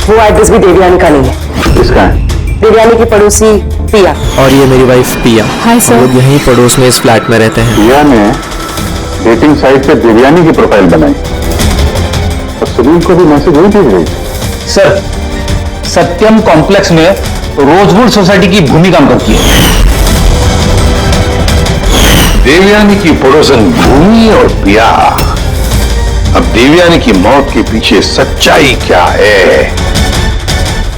S1: वो एड्रेस भी देवयानी का नहीं है।
S5: किसका है?
S1: देवयानी की पड़ोसी पिया।
S2: और ये मेरी वाइफ पिया।
S9: Hi sir.
S2: हम लोग यहीं पड़ोस में इस फ्लैट में रहते हैं।
S5: पिया ने डेटिंग साइट पे देवयानी की प्रोफाइल बनाई और सुनील को भी मैसेज वही भेज रही थी।
S7: सर सत्यम कॉम्प्लेक्स में रोजवुड सोसाइटी की भूमि काम करती है।
S4: देवयानी की पड़ोसन भूमि और पिया। अब देवयानी की मौत के पीछे सच्चाई क्या है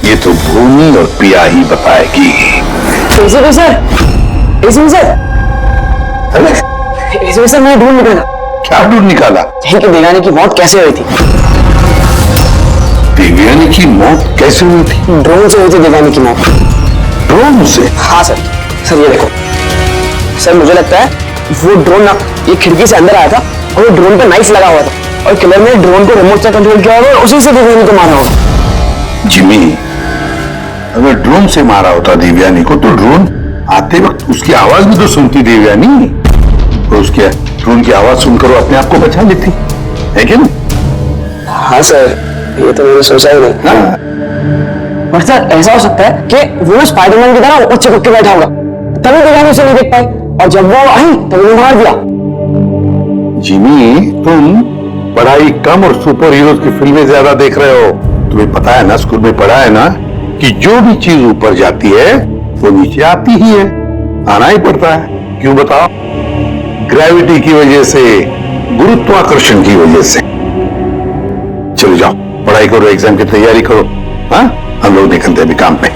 S4: ये तो भूमि और पिया ही बताएगी।
S1: सर मैं ढूंढ निकाला।
S4: क्या ढूंढ निकाला?
S1: कि देवयानी की मौत कैसे हुई थी।
S4: देवयानी की मौत कैसे हुई थी?
S1: ड्रोन से हुई थी देवयानी की मौत।
S4: ड्रोन से?
S1: हाँ सर। सर ये देखो सर मुझे लगता है वो ड्रोन ना ये खिड़की से अंदर आया था और वो ड्रोन पे नाइफ लगा हुआ था और किलर ने ड्रोन को रिमोट से कंट्रोल किया होगा और उसी से देवयानी को मारा होगा।
S4: जिमी अगर ड्रोन से मारा होता देवयानी को तो ड्रोन आते वक्त उसकी आवाज भी तो सुनती देवयानी और उसके ड्रोन की आवाज सुनकर वो अपने आप को बचा लेती है क्या नहीं?
S1: हाँ सर ये तो मैंने सोचा ही नहीं।
S4: हाँ।
S1: पर सर ऐसा हो सकता है कि वो स्पाइडरमैन की तरह ऊपर चिपक के बैठा होगा तभी देवयानी उसे नहीं देख पाई और जब वो आई तब उन्हें मार दिया।
S4: जिमी तुम पढ़ाई कम और सुपर हीरोज की फिल्में ज्यादा देख रहे हो। तुम्हें पता है ना स्कूल में पढ़ा है ना कि जो भी चीज ऊपर जाती है वो नीचे आती ही है। आना ही पड़ता है। क्यों बताओ? ग्रेविटी की वजह से, गुरुत्वाकर्षण की वजह से। चलो जाओ पढ़ाई करो एग्जाम की तैयारी करो। हाँ हम लोग निकलते हैं काम पे।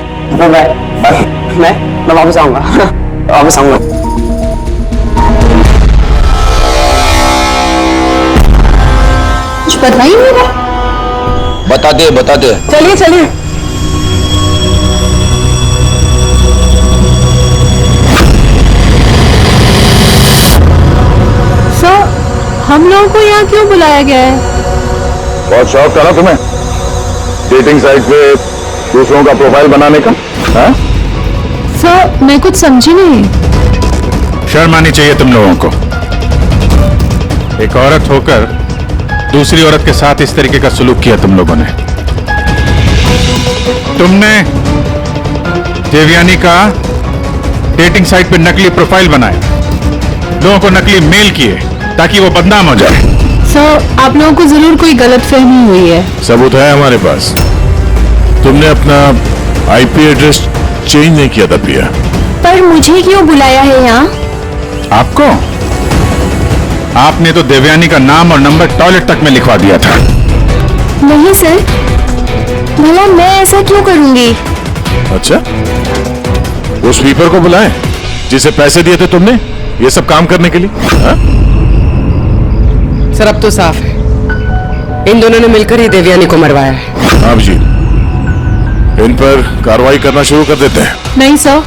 S1: मैं वापस आऊंगा। वापस आऊंगा।
S9: कुछ पता ही नहीं रहा।
S7: बता दे।
S1: चलिए चलिए।
S9: सर हम लोगों को यहाँ क्यों बुलाया गया है?
S5: बहुत शौक था ना तुम्हें डेटिंग साइट पे दूसरों का प्रोफाइल बनाने का? हाँ?
S9: सर मैं कुछ समझी नहीं।
S11: शर्म आनी चाहिए तुम लोगों को। एक औरत होकर दूसरी औरत के साथ इस तरीके का सलूक किया तुम लोगों ने। तुमने देवयानी का डेटिंग साइट पे नकली प्रोफाइल बनाया, लोगों को नकली मेल किए ताकि वो बदनाम हो जाए।
S9: सर आप लोगों को जरूर कोई गलतफहमी हुई है।
S5: सबूत है हमारे पास। तुमने अपना आईपी एड्रेस चेंज नहीं किया था पिया।
S9: पर मुझे क्यों बुलाया है यहाँ?
S11: आपको? आपने तो देवयानी का नाम और नंबर टॉयलेट तक में लिखवा दिया था।
S9: नहीं सर, भला मैं ऐसा क्यों करूंगी?
S5: अच्छा वो स्वीपर को बुलाए जिसे पैसे दिए थे तुमने ये सब काम करने के लिए? हाँ?
S1: सर अब तो साफ है इन दोनों ने मिलकर ही देवयानी को मरवाया है।
S5: आप जी इन पर कार्रवाई करना शुरू कर देते हैं।
S9: नहीं सर,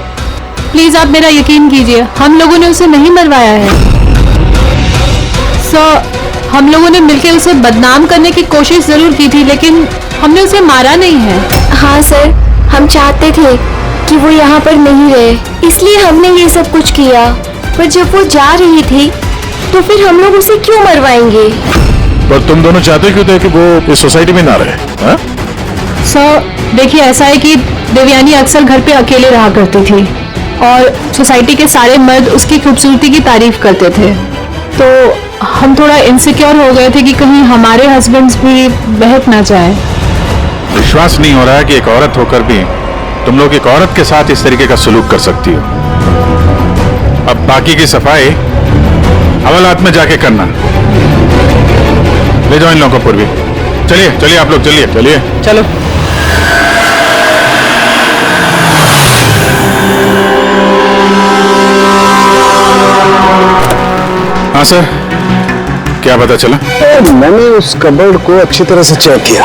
S9: प्लीज आप मेरा यकीन कीजिए, हम लोगों ने उसे नहीं मरवाया है। सर हम लोगों ने मिलकर उसे बदनाम करने की कोशिश जरूर की थी लेकिन हमने उसे मारा नहीं है।
S3: हाँ सर, हम चाहते थे कि वो यहाँ पर नहीं रहे, इसलिए हमने ये सब कुछ किया। पर जब वो जा रही थी तो फिर हम लोग उसे क्यों मरवाएंगे?
S5: पर तुम दोनों चाहते क्यों थे कि वो इस सोसाइटी में ना रहे? हाँ?
S9: सर देखिए ऐसा है कि देवयानी अक्सर घर पे अकेले रहा करती थी और सोसाइटी के सारे मर्द उसकी खूबसूरती की तारीफ करते थे, तो हम थोड़ा इनसिक्योर हो गए थे कि कहीं हमारे हस्बैंड्स भी बहक ना जाए।
S11: विश्वास नहीं हो रहा है कि एक औरत होकर भी तुम लोग एक औरत के साथ इस तरीके का सलूक कर सकती हो। अब बाकी की सफाई हवालात में जाके करना। ले जाओ इन लोगों को पूर्वी। चलिए चलिए आप लोग चलिए चलिए
S1: चलो।
S11: हाँ सर, क्या पता चला?
S7: मैंने उस कबर्ड को अच्छी तरह से चेक किया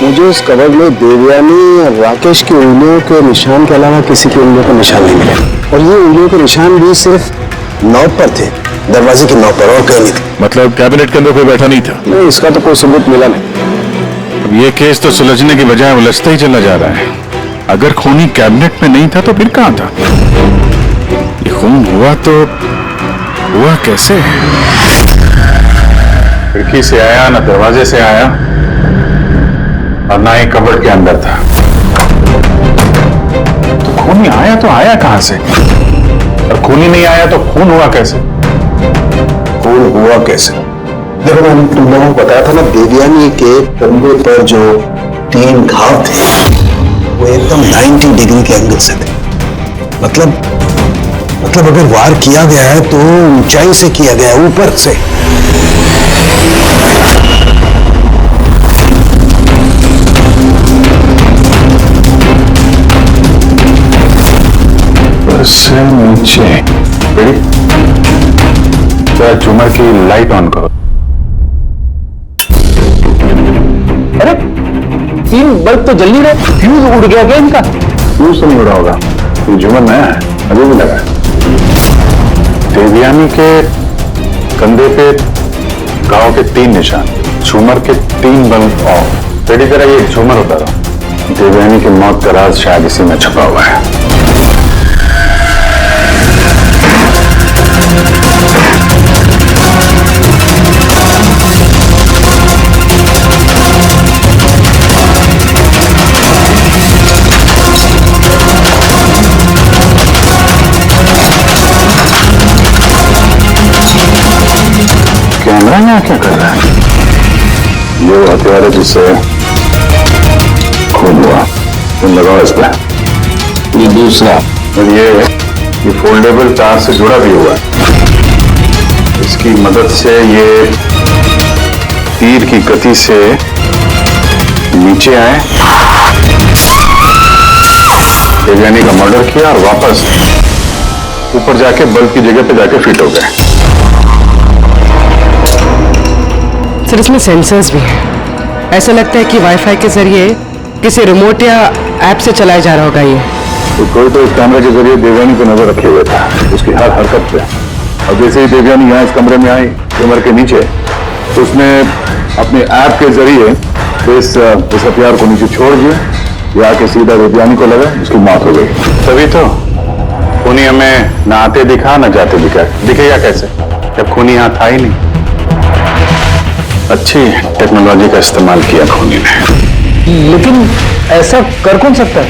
S7: मुझे उस कवर में देवयानी और राकेश की उंगलियों के निशान के अलावा किसी की उंगलियों के निशान नहीं मिले। और ये उंगलियों के निशान भी सिर्फ नॉब पर थे, दरवाजे की नॉब पर, और कहीं नहीं थे।
S11: मतलब कैबिनेट के अंदर कोई बैठा नहीं था?
S7: नहीं, इसका तो कोई सबूत मिला नहीं।
S11: अब ये केस तो सुलझने की बजाय उलझता ही चला जा रहा है। अगर खूनी कैबिनेट में नहीं था तो फिर कहां था? ये खून हुआ तो हुआ कैसे? खिड़की से आया, ना दरवाजे से आया, और ना ही कबर्ड के अंदर था। तो खूनी आया तो आया कहां से? और खूनी नहीं आया तो खून हुआ कैसे?
S7: खून हुआ कैसे? देखो, मैंने तुम लोगों को बताया था ना, देवयानी के कंधे पर जो 3 घाव थे वो एकदम 90 डिग्री के एंगल से थे। मतलब अगर वार किया गया है तो ऊंचाई से किया गया है, ऊपर से।
S11: से नीचे। जरा झूमर की लाइट ऑन करो।
S1: अरे 3 बल्ब तो जल नहीं रहे, फ्यूज उड़ गया क्या इनका?
S11: फ्यूज तो नहीं उड़ा होगा, ये झूमर नया है, अभी भी लगा है। देवयानी के कंधे पे घाव के 3 निशान, झूमर के 3 बल्ब ऑफ। तेरी तरह ये झूमर होता रहा। देवयानी की मौत का राज शायद इसी में छुपा हुआ है। कैमरा यहाँ क्या कर रहा है?
S5: ये वो हथियार है जिससे खून हुआ। तुम लगाओ इस पर।
S7: ये दूसरा,
S5: और ये फोल्डेबल तार से जुड़ा भी हुआ है। इसकी मदद से ये तीर की गति से नीचे आए, देवयानी का मर्डर किया और वापस ऊपर जाके बल्ब की जगह पे जाके फिट हो गए।
S6: सर, इसमें सेंसर्स भी हैं। ऐसा लगता है कि वाईफाई के जरिए किसी रिमोट या ऐप से चलाया जा रहा होगा ये।
S5: तो कोई तो इस कैमरे के जरिए देवयानी को नजर रखे हुए था, उसकी हर हरकत पे। और जैसे ही देवयानी यहाँ इस कमरे में आई कमर के नीचे, तो उसने अपने ऐप के जरिए इस हथियार को नीचे छोड़ दिया। ये आके सीधा देवयानी को लगा, उसकी मौत हो गई।
S11: तभी तो खूनी हमें ना आते दिखा ना जाते दिखेगा कैसे, जब खूनी यहाँ था ही नहीं। अच्छी टेक्नोलॉजी का इस्तेमाल किया खूनी ने।
S1: लेकिन ऐसा कर कौन सकता है?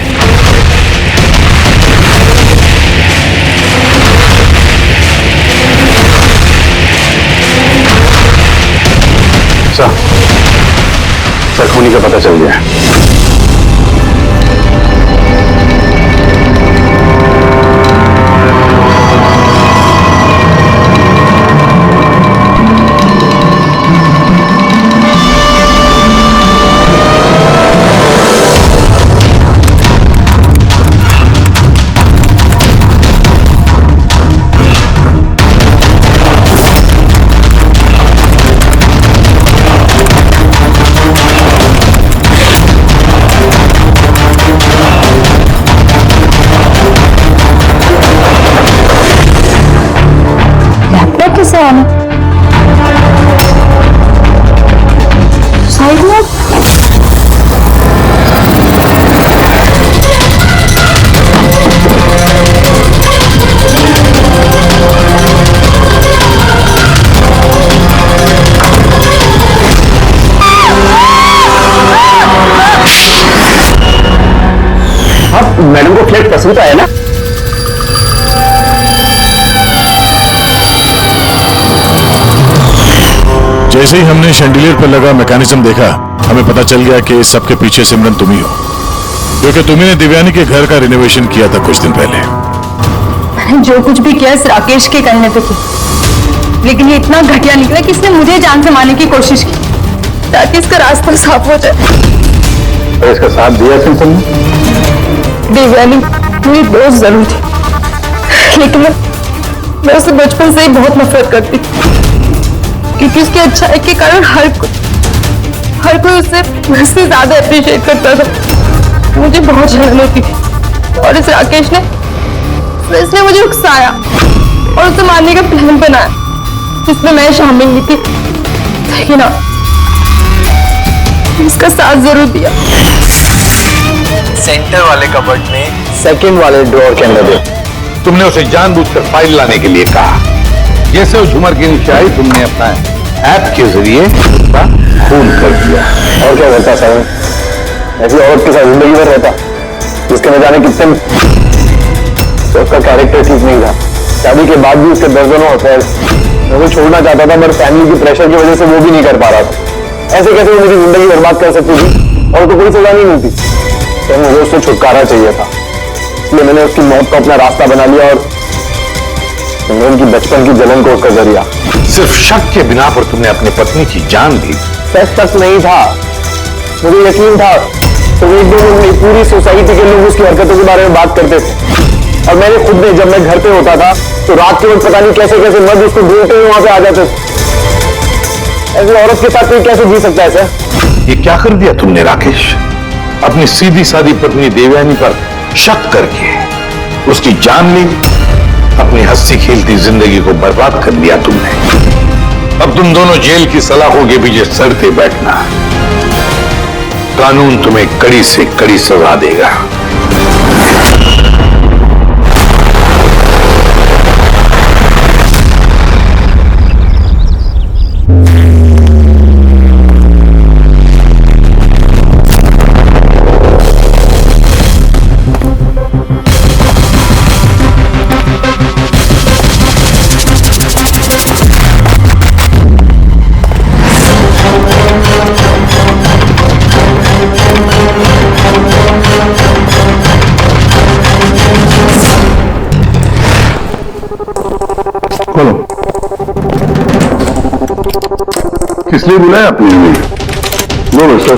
S11: सर, खूनी का पता चल गया।
S3: कैसे आना? साइड में
S1: आप मैडम को फ्लैट पसंद आया ना?
S11: जैसे ही हमने शैंडिलियर पर लगा मैकेनिज्म देखा, हमें पता चल गया कि इस सबके पीछे सिमरन तुम ही हो, क्योंकि तुम्ही ने दिव्यानी के घर का रिनोवेशन किया था कुछ दिन पहले।
S9: मैंने जो कुछ भी किया इस राकेश के कहने पे किया, लेकिन ये इतना घटिया निकला कि इसने मुझे जान से मारने की कोशिश की ताकि इसका रास्ता साफ हो जाए।
S5: तो इसका साथ दिया तुमने?
S9: दिव्यानी मेरी दोस्त जरूर थी, लेकिन मैं उसे बचपन से ही बहुत नफरत करती, क्योंकि उसकी अच्छाई के कारण हर
S6: हर कोई उससे मुझसे ज्यादा अप्रिशिएट करता था। मुझे बहुत जलन होती थी और इस राकेश ने इसने मुझे उकसाया और उसे मारने का प्लान बनाया जिसमें मैं शामिल नहीं थी, लेकिन इसका साथ जरूर दिया।
S2: सेंटर वाले कबर्ड में
S7: सेकंड वाले ड्रॉर के अंदर दे।
S4: तुमने उसे जानबूझकर फाइल लाने के लिए कहा। जैसे उस झूमर की नीचे आई, तुमने अपना ऐप के जरिए उसका खून कर दिया।
S7: और क्या करता सर, ऐसी औरत के साथ जिंदगी भर रहता जिसके न जाने कितने तो उसका कैरेक्टर ठीक नहीं था। शादी के बाद भी उसके दर्जनों अफेयर मैं वो छोड़ना चाहता था, मगर फैमिली की प्रेशर की वजह से वो भी नहीं कर पा रहा था। ऐसे कैसे वो मेरी जिंदगी बर्बाद कर सकती थी और तो कोई सजा नहीं मिलती। तो मुझे उससे छुटकारा चाहिए था, इसलिए मैंने उसकी मौत को अपना रास्ता बना लिया और मैंने उनकी बचपन की जलन को उसका जरिया।
S4: सिर्फ शक के बिना पर तुमने अपनी पत्नी की जान दी।
S7: सच नहीं था, मुझे यकीन था। तो एक दिन पूरी सोसाइटी के लोग उसकी हरकतों के बारे में बात करते थे और मैंने खुद ने, जब मैं घर पे होता था तो रात के वक्त पता नहीं कैसे कैसे मर्द उसको ढूंढते हुए वहां पे आ जाते थे। ऐसी औरत के साथ कोई कैसे जी सकता है सर?
S4: ये क्या कर दिया तुमने राकेश? अपनी सीधी सादी पत्नी देवयानी पर शक करके उसकी जान ली, अपनी हंसी खेलती जिंदगी को बर्बाद कर दिया तुमने। अब तुम दोनों जेल की सलाखों के पीछे सड़ते बैठना। कानून तुम्हें कड़ी से कड़ी सजा देगा।
S5: किसलिए बुलाया आपने हमें? बोलो सर।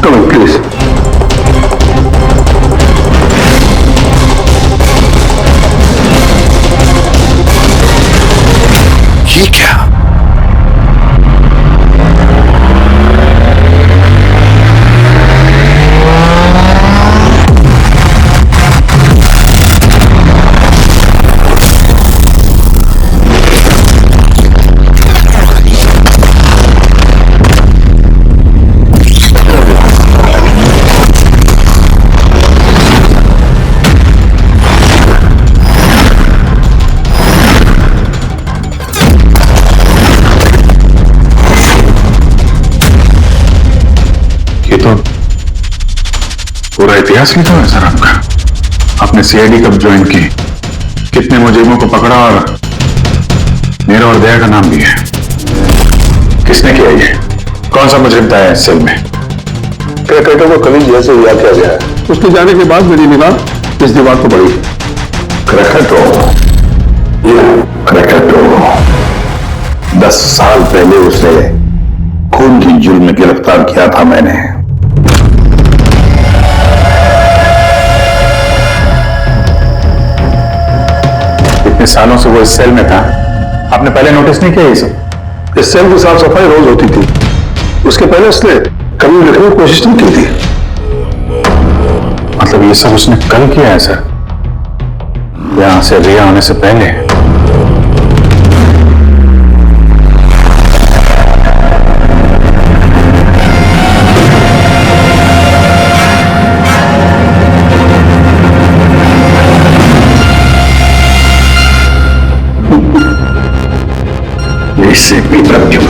S5: Come on please.
S4: ये क्या?
S5: पूरा इतिहास लिखा है सर आपका। आपने सीआईडी कब ज्वाइन की, कितने मुजरिमों को पकड़ा और मेरा और दया का नाम भी है। किसने किया ये? कौन सा मुजरिम था इस सेल में?
S4: क्रिकेटर को कभी जेल से रिहा किया गया है।
S5: उसके जाने के बाद मेरी निगाह इस दीवार को बढ़ी।
S4: क्रिकेटर, क्रिकेटर 10 साल पहले उसे खून की जुर्म में गिरफ्तार किया था मैंने।
S5: इतने सालों से वो इस सेल में था, आपने पहले नोटिस नहीं किया ये सब?
S4: इस सेल की साफ सफाई रोज होती थी, उसके पहले उसने कभी लिखने की कोशिश नहीं की थी।
S5: मतलब ये सब उसने कल किया है सर, यहां से रिहा होने से पहले?
S4: इससे भी मृत्यु।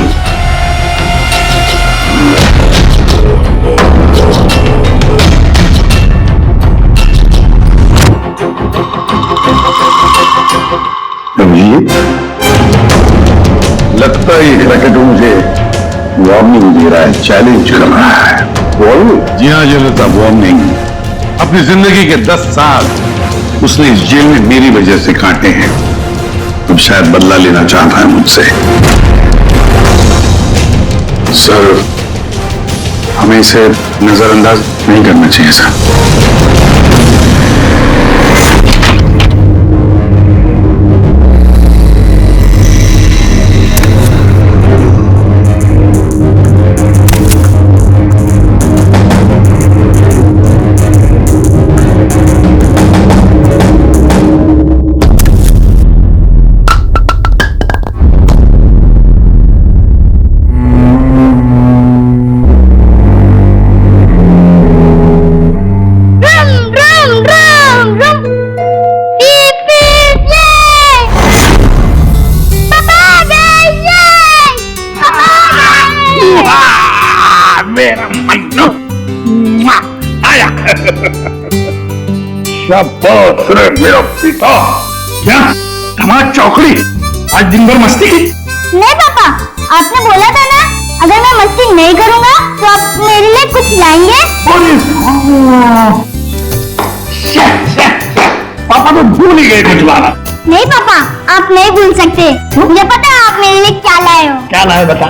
S4: लगता है क्रिकेटर मुझे वार्निंग दे रहा है, चैलेंज कर रहा है। वार्निंग? जी हाँ जनता, वार्निंग। अपनी जिंदगी के 10 साल उसने इस जेल में मेरी वजह से काटे हैं। अब शायद बदला लेना चाहता है मुझसे।
S5: सर, हमें इसे नजरअंदाज नहीं करना चाहिए सर।
S4: मेरा मन्नू आया। शाबाश रे मेरा पिता। क्या कमाल चौकड़ी, आज दिन भर मस्ती की?
S12: नहीं पापा, आपने बोला था ना अगर मैं मस्ती नहीं करूंगा तो आप मेरे लिए कुछ लाएंगे।
S4: पापा तो भूल ही गए कुछ लाना।
S12: नहीं पापा, आप नहीं भूल सकते। मुझे पता है आप मेरे लिए क्या लाए हो।
S4: क्या लाए बता।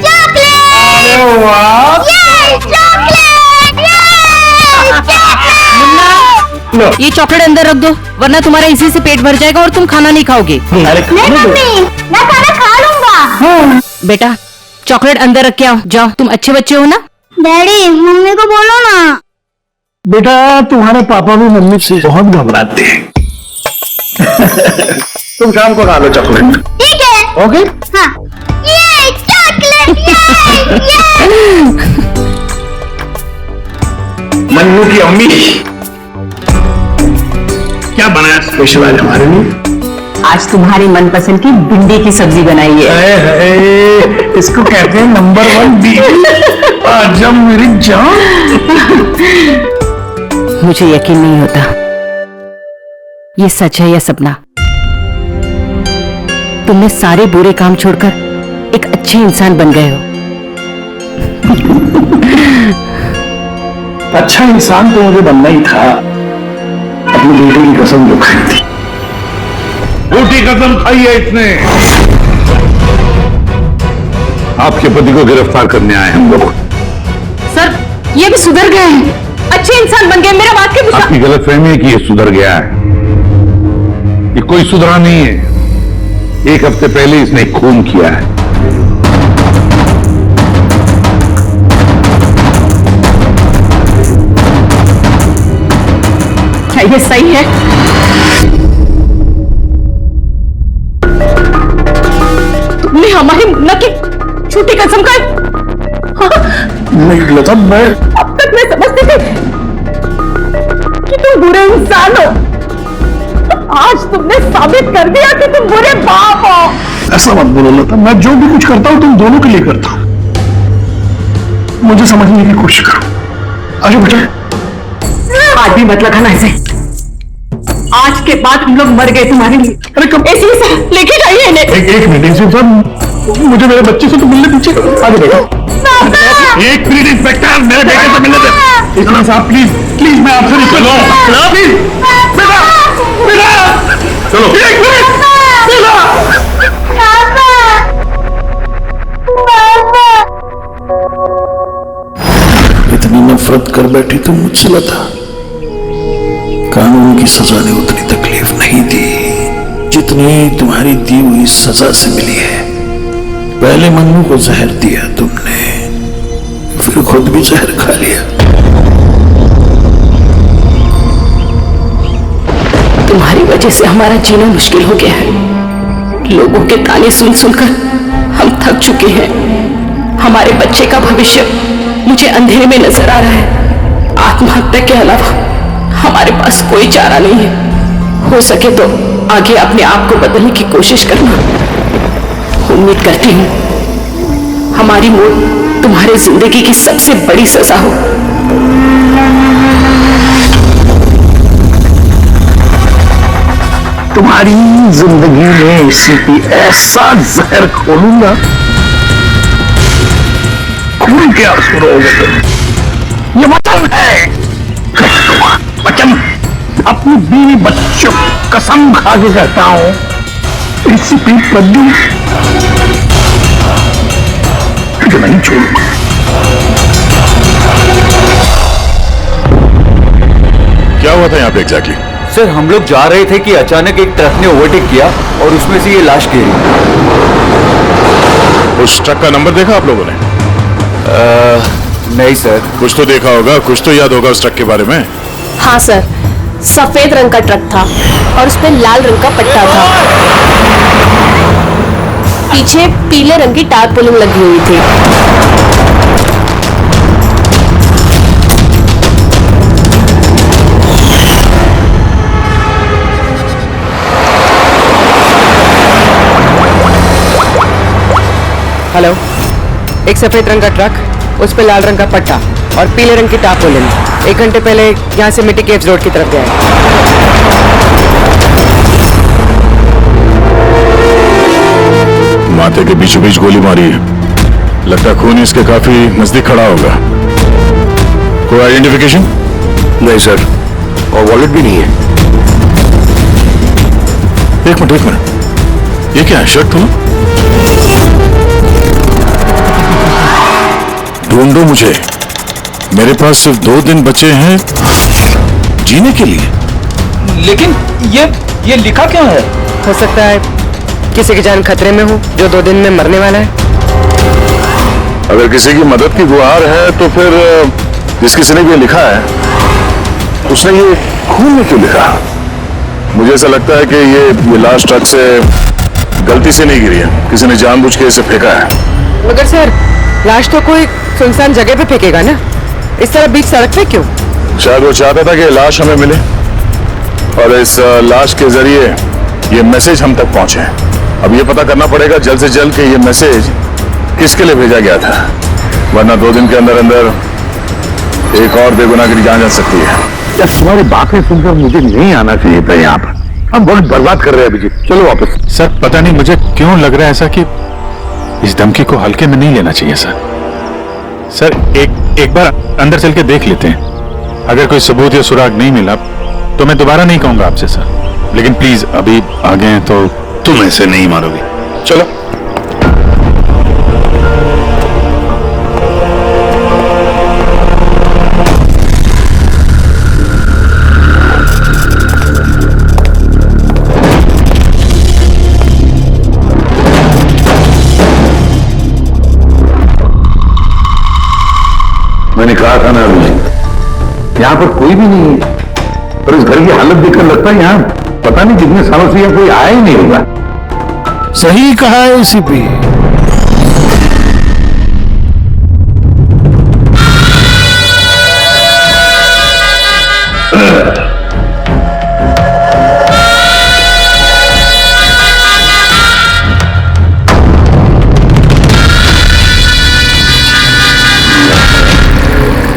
S12: चॉकलेट।
S4: अरे वाह,
S9: ये चॉकलेट अंदर रख दो, वरना तुम्हारा इसी से पेट भर जाएगा और तुम खाना नहीं खाओगे।
S12: नहीं मम्मी, मैं खाना खा लूंगा।
S9: बेटा चॉकलेट अंदर रख के आओ, जाओ, तुम अच्छे बच्चे हो ना।
S12: डैडी मम्मी को बोलो ना।
S4: बेटा तुम्हारे पापा भी मम्मी से बहुत घबराते हैं। तुम शाम को खा लो चॉकलेट।
S12: ठीक है।
S4: ओके।
S12: हाँ। ये चॉकलेट, ये।
S4: मन्नू की अम्मी क्या बनाया स्पेशल आज हमारे लिए?
S6: आज तुम्हारी मनपसंद की भिंडी की सब्जी बनाई है।
S4: इसको कहते हैं नंबर 1 बीवी। आजा मेरी जान।
S6: मुझे यकीन नहीं होता ये सच है या सपना। तुमने सारे बुरे काम छोड़कर एक अच्छे इंसान बन गए हो।
S4: अच्छा इंसान तो मुझे बनना ही था। अपनी बेटी की कसम जो खाई थी, झूठी कसम खाई है इसने। आपके पति को गिरफ्तार करने आए हम लोग।
S9: सर ये भी सुधर गए हैं, अच्छे इंसान बन गए, मेरा बात के
S4: आपकी गलतफहमी है कि ये सुधर गया है। ये कोई सुधरा नहीं है। 1 हफ्ते पहले इसने खून किया है।
S6: क्या ये सही है? तुमने हमारी मुन्ना की झूठी कसम खाई।
S4: नहीं लता, मैं
S6: अब तक मैं समझती थी कि तुम बुरे इंसान हो। आज तुमने साबित कर दिया कि तुम बुरे बाप हो।
S4: ऐसा मत बोलो लता, मैं जो भी कुछ करता हूं तुम दोनों के लिए करता हूं। मुझे समझने की कोशिश करो। आजा बेटा।
S6: आज भी मत लगाना ऐसे। आज के बाद हम लोग मर गए तुम्हारे लिए।
S4: अरे कब?
S6: ऐसे से लेके जाइए इन्हें।
S4: एक मिनट इंस्पेक्टर, मुझे मेरे बच्चे से तो मिलने दीजिए। आगे बेटा। एक मिनट इंस्पेक्टर, मेरे बेटे से मिलने दे। इतना साहब प्लीज प्लीज, मैं आपसे रिक्वेस्ट करो प्लीज। बेटा बेटा चलो। एक मिनट बेटा। इतनी नफरत कर बैठी तुम मुझसे लता। कानून की सजा ने उतनी तकलीफ नहीं दी जितनी तुम्हारी दी हुई सजा से मिली है। पहले मन्नू को जहर दिया तुमने, फिर खुद भी जहर खा लिया।
S6: तुम्हारी वजह से हमारा जीना मुश्किल हो गया है। लोगों के ताने सुन सुनकर हम थक चुके हैं। हमारे बच्चे का भविष्य मुझे अंधेरे में नजर आ रहा है। आत्महत्या के अलावा हमारे पास कोई चारा नहीं है। हो सके तो आगे अपने आप को बदलने की कोशिश करना। उम्मीद करती हूँ हमारी मौत तुम्हारी जिंदगी की सबसे बड़ी सजा हो।
S4: तुम्हारी जिंदगी में सीपी ऐसा जहर खोलूंगा, खून के आंसू रोगे तुम। ये वचन है, वचन। अपनी बीवी बच्चों कसम खा के कहता हूं, इसी पीठ पर दी जो नहीं छोड़ूंगा।
S11: क्या हुआ था यहाँ पे एग्जैक्टली?
S13: सर हम लोग जा रहे थे कि अचानक एक ट्रक ने ओवरटेक किया और उसमें से ये लाश गिरी।
S11: उस ट्रक का नंबर देखा आप लोगों ने?
S13: नहीं सर।
S11: कुछ तो देखा होगा, कुछ तो याद होगा उस ट्रक के बारे में।
S3: हाँ सर, सफेद रंग का ट्रक था और उस पर लाल रंग का पट्टा था। पीछे पीले रंग की टारपोलिन लगी हुई थी।
S1: हेलो, एक सफेद रंग का ट्रक, उस पे लाल रंग का पट्टा और पीले रंग की टारपोलिन 1 घंटे पहले यहाँ से मिट्टी केव्स रोड की तरफ गया है।
S11: माथे के बीचों बीच गोली मारी है, लगता खून इसके काफी नजदीक खड़ा होगा। कोई आइडेंटिफिकेशन?
S7: नहीं सर, और वॉलेट भी नहीं है।
S11: एक मिनट, ये क्या है? शर्ट खोलो, ढूंढो मुझे। मेरे पास सिर्फ 2 दिन बचे हैं जीने के लिए।
S10: लेकिन ये लिखा क्यों है?
S1: हो सकता है किसी की जान खतरे में हो जो 2 दिन में मरने वाला है।
S11: अगर किसी की मदद की गुहार है तो फिर जिस किसी ने भी लिखा है उसने ये खून में क्यों लिखा? मुझे ऐसा लगता है कि ये लाश ट्रक से गलती से नहीं गिरी है, किसी ने जानबूझ के इसे फेंका है।
S1: मगर सर, लाश तो कोई सुनसान जगह पे फेंकेगा ना, इस तरह बीच सड़क पे क्यों?
S11: शायद वो चाहता था कि लाश हमें मिले और इस लाश के जरिए ये मैसेज हम तक पहुंचे। अब ये पता करना पड़ेगा जल्द से जल्द कि ये मैसेज किसके लिए भेजा गया था, वरना 2 दिन के अंदर अंदर एक और बेगुनाह की जान जा सकती है।
S4: यार तुम्हारी बातें सुनकर मुझे नहीं आना चाहिए था यहाँ पर। हम बहुत बर्बाद कर रहे हैं अभिजीत, चलो वापस।
S11: सर पता नहीं मुझे क्यों लग रहा है ऐसा कि इस धमकी को हल्के में नहीं लेना चाहिए सर। सर एक बार अंदर चल के देख लेते हैं, अगर कोई सबूत या सुराग नहीं मिला तो मैं दोबारा नहीं कहूंगा आपसे सर, लेकिन प्लीज अभी आ गए हैं तो तुम ऐसे नहीं मारोगे। चलो।
S4: मैंने कहा था ना अभिजीत, यहाँ पर कोई भी नहीं है और इस घर की हालत देखकर लगता है यहाँ पता नहीं कितने सालों से यहाँ कोई आया ही नहीं होगा।
S7: सही कहा है एसीपी।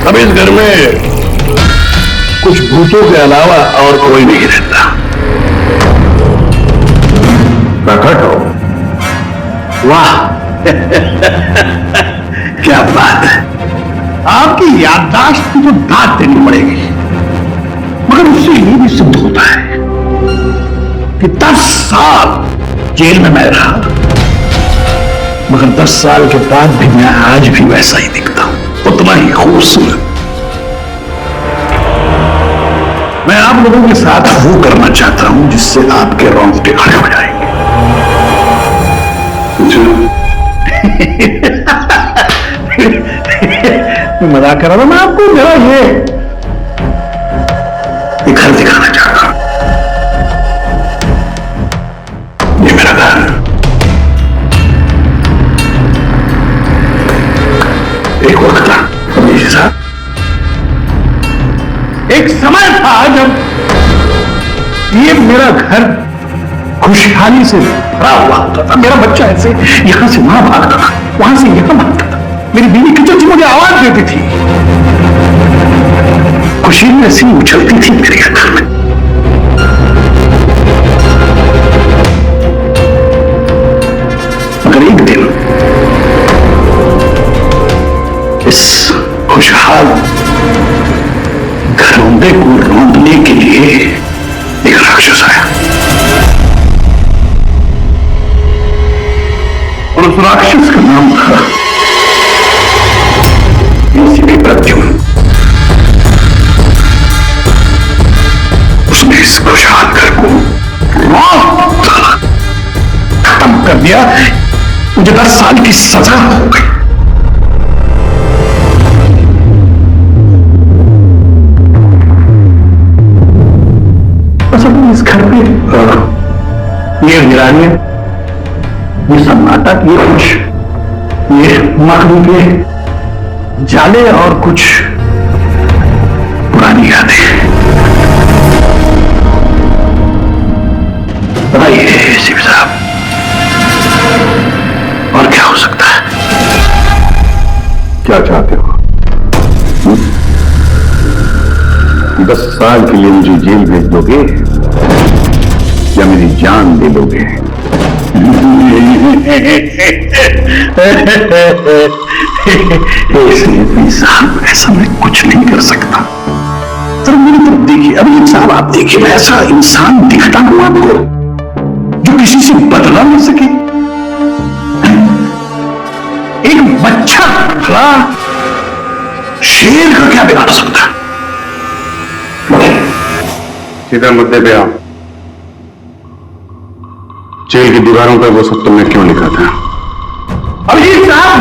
S4: अब इस घर में कुछ भूतों के अलावा और कोई नहीं रहता। प्रकट हो। वाह क्या बात है, आपकी याददाश्त की तो दाद देनी पड़ेगी। मगर उससे ये भी सिद्ध होता है कि 10 साल जेल में मैं रहा, मगर 10 साल के बाद भी मैं आज भी वैसा ही दिखता हूं, उतना ही खूबसूरत। मैं आप लोगों के साथ वो करना चाहता हूं जिससे आपके रोंगटे खड़े हो जाएंगे। मजाक कर रहा था मैं आपको, जरा ये घर दिखाना चाहता हूं। ये मेरा घर, एक वक्त था अभिजीत साहब, एक समय था जब ये मेरा घर खुशहाली से भरा हुआ होता था। मेरा बच्चा ऐसे यहां से वहां भागता था, वहां से यहां भागता था। मेरी बीवी किचन से मुझे आवाज देती थी, खुशी में ऐसी उछलती थी मेरे घर में। मगर एक दिन इस खुशहाल घरौंदे को रोंदने के लिए एक राक्षस आया और उस राक्षस का नाम था एसीपी प्रद्युम्न। उसने इस खुशहाल घर को खत्म कर दिया। मुझे 10 साल की सजा हो गई। इस घर पे ये वीरानियां, ये सन्नाटा, ये कुछ ये मकड़ी के जाले और कुछ पुरानी यादें। बताइए एसीपी साहब, और क्या हो सकता है?
S5: क्या चाहते हो? 10 साल के लिए मुझे जेल भेज दोगे या मेरी जान दे दोगे? साहब, ऐसा मैं कुछ नहीं कर सकता। सर मेरी तरफ देखिए, अभी साहब आप देखिए, मैं ऐसा इंसान दिखता हूं आपको जो किसी से बदला नहीं सके? एक बच्चा खड़ा शेर का क्या बिगाड़ सकता? सीधा मुद्दे पे आओ। जेल की दीवारों पर वो सब तुमने क्यों लिखा था? अभिजीत साहब,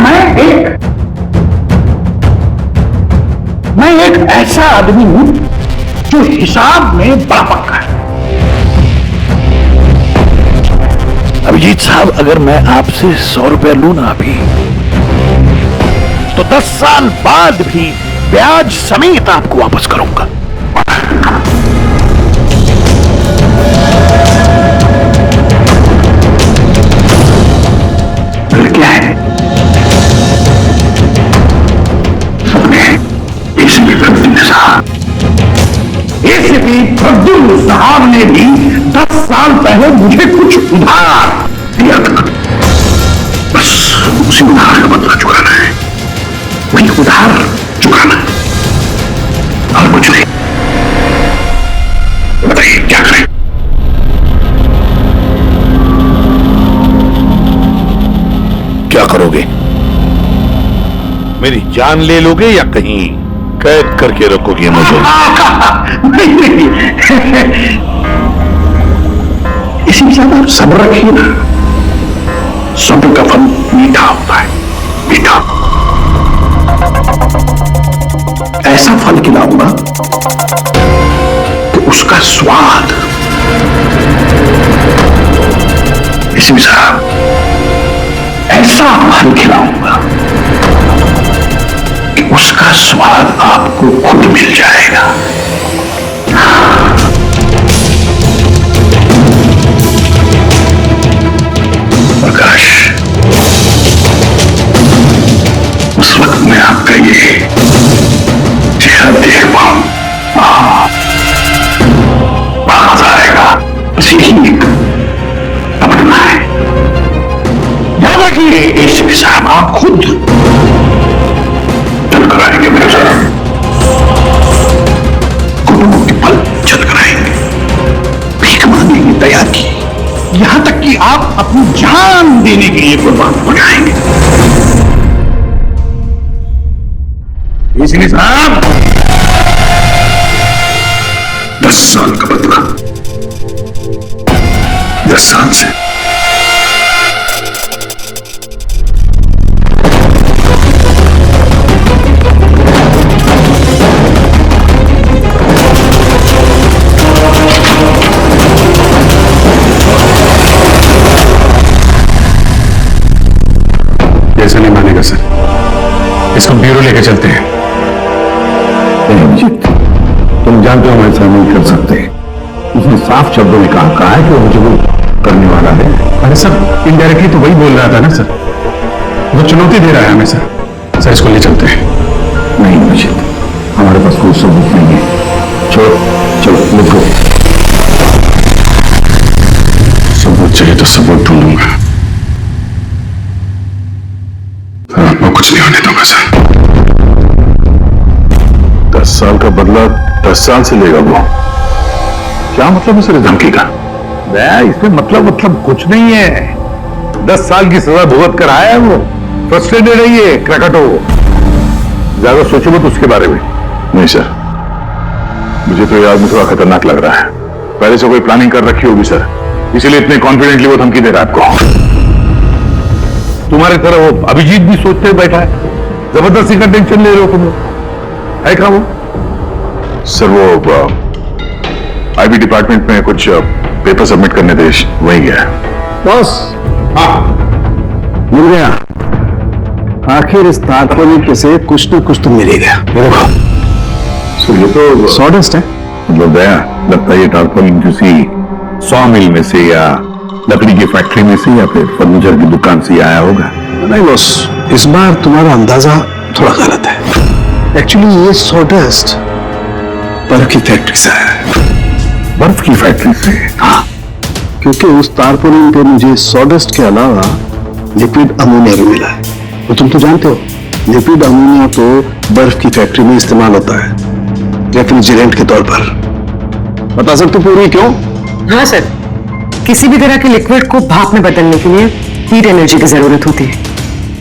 S5: मैं एक ऐसा आदमी हूं जो हिसाब में बड़ा पक्का है। अभिजीत साहब, अगर मैं आपसे 100 रुपया लूं ना अभी, तो 10 साल बाद भी ब्याज समेत आपको वापस करूंगा। क्या है? एसीपी प्रद्युम्न साहब ने भी 10 साल पहले मुझे कुछ उधार दिया था। बस उसी उधार का बदला चुकाना है, वही उधार चुकाना है, और कुछ नहीं। बताइए क्या करें? क्या करोगे? मेरी जान ले लोगे या कहीं कैद करके रखोगे मुझे? नहीं, इसी के साथ आप सब्र रखिए ना। सब्र का फल मीठा होता है, मीठा। ऐसा फल खिलाऊंगा कि उसका स्वाद, इसी साहब ऐसा फल खिलाऊंगा कि उसका स्वाद आपको खुद मिल जाएगा। प्रकाश, उस वक्त मैं आपका ये चेहरा देख पाऊं, बड़ा मजा आएगा। बस यही तमन्ना है। याद रखिए एसीपी साहब, आप खुद चल कर आएंगे मेरे साथ, घुटनों के पल चल कर आएंगे, भीख मांगने की तैयार की, यहां तक कि आप अपनी जान देने के लिए कुर्बान हो जाएंगे। एसीपी साहब, 10 साल का बदला 10 साल से।
S11: ऐसा नहीं मानेगा सर, इसको ब्यूरो लेके चलते हैं।
S5: अभिजीत, तुम जानते हो मैं ऐसा नहीं कर सकते। उसने साफ शब्दों में कहा है कि वो मुझे वो करने वाला है।
S11: अरे सर, इनडायरेक्टली तो वही बोल रहा था ना सर, वो चुनौती दे रहा है हमें सर। सर इसको ले चलते हैं।
S5: नहीं अभिजीत, हमारे पास कोई सबूत नहीं है। चलो चलो लिखो।
S11: सबूत चाहिए तो सबूत ढूंढूंगा, आपको कुछ नहीं होने दूंगा सर।
S5: 10 साल का बदला 10 साल से लेगा वो? क्या मतलब है सर इस धमकी का? इसमें मतलब कुछ नहीं है। 10 साल की सजा भुगत कर आया है वो, फ्रस्ट्रेटेड है ये क्रैकटो। ज्यादा सोचो मत उसके बारे में। नहीं सर, मुझे तो ये आदमी थोड़ा खतरनाक लग रहा है। पहले से कोई प्लानिंग कर रखी होगी सर, इसीलिए इतने कॉन्फिडेंटली वो धमकी दे रहा है आपको। तुम्हारी तरह वो अभिजीत भी सोचते बैठा है, जबरदस्ती का टेंशन ले रहे हो तुम लोग, है क्या वो? सर वो आईबी डिपार्टमेंट में कुछ पेपर सबमिट करने थे, वही गया। बॉस, हाँ मिल गया। आखिर इस तात्पर्य से कुछ न कुछ तो मिल ही गया। सर ये तो सॉडेस्ट है, मतलब गया लगता है ये टारपोलिन किसी सॉ मिल में से या लकड़ी की फैक्ट्री में से या फिर फर्नीचर की दुकान से आया होगा। नहीं बॉस, इस बार तुम्हारा अंदाजा
S7: थोड़ा गलत है। एक्चुअली ये सॉडस्ट बर्फ की फैक्ट्री से है।
S5: बर्फ की फैक्ट्री से?
S7: हाँ, क्योंकि उस तारपोलिन पे मुझे सॉडस्ट के अलावा लिक्विड अमोनिया भी मिला है। तो तुम तो जानते हो लिक्विड अमोनिया तो बर्फ की फैक्ट्री में इस्तेमाल होता है रेफ्रिजरेंट के तौर पर। बता सकते हो पूरी क्यों?
S6: हाँ सर, किसी भी तरह के लिक्विड को भाप में बदलने के लिए हीट एनर्जी की जरूरत होती है,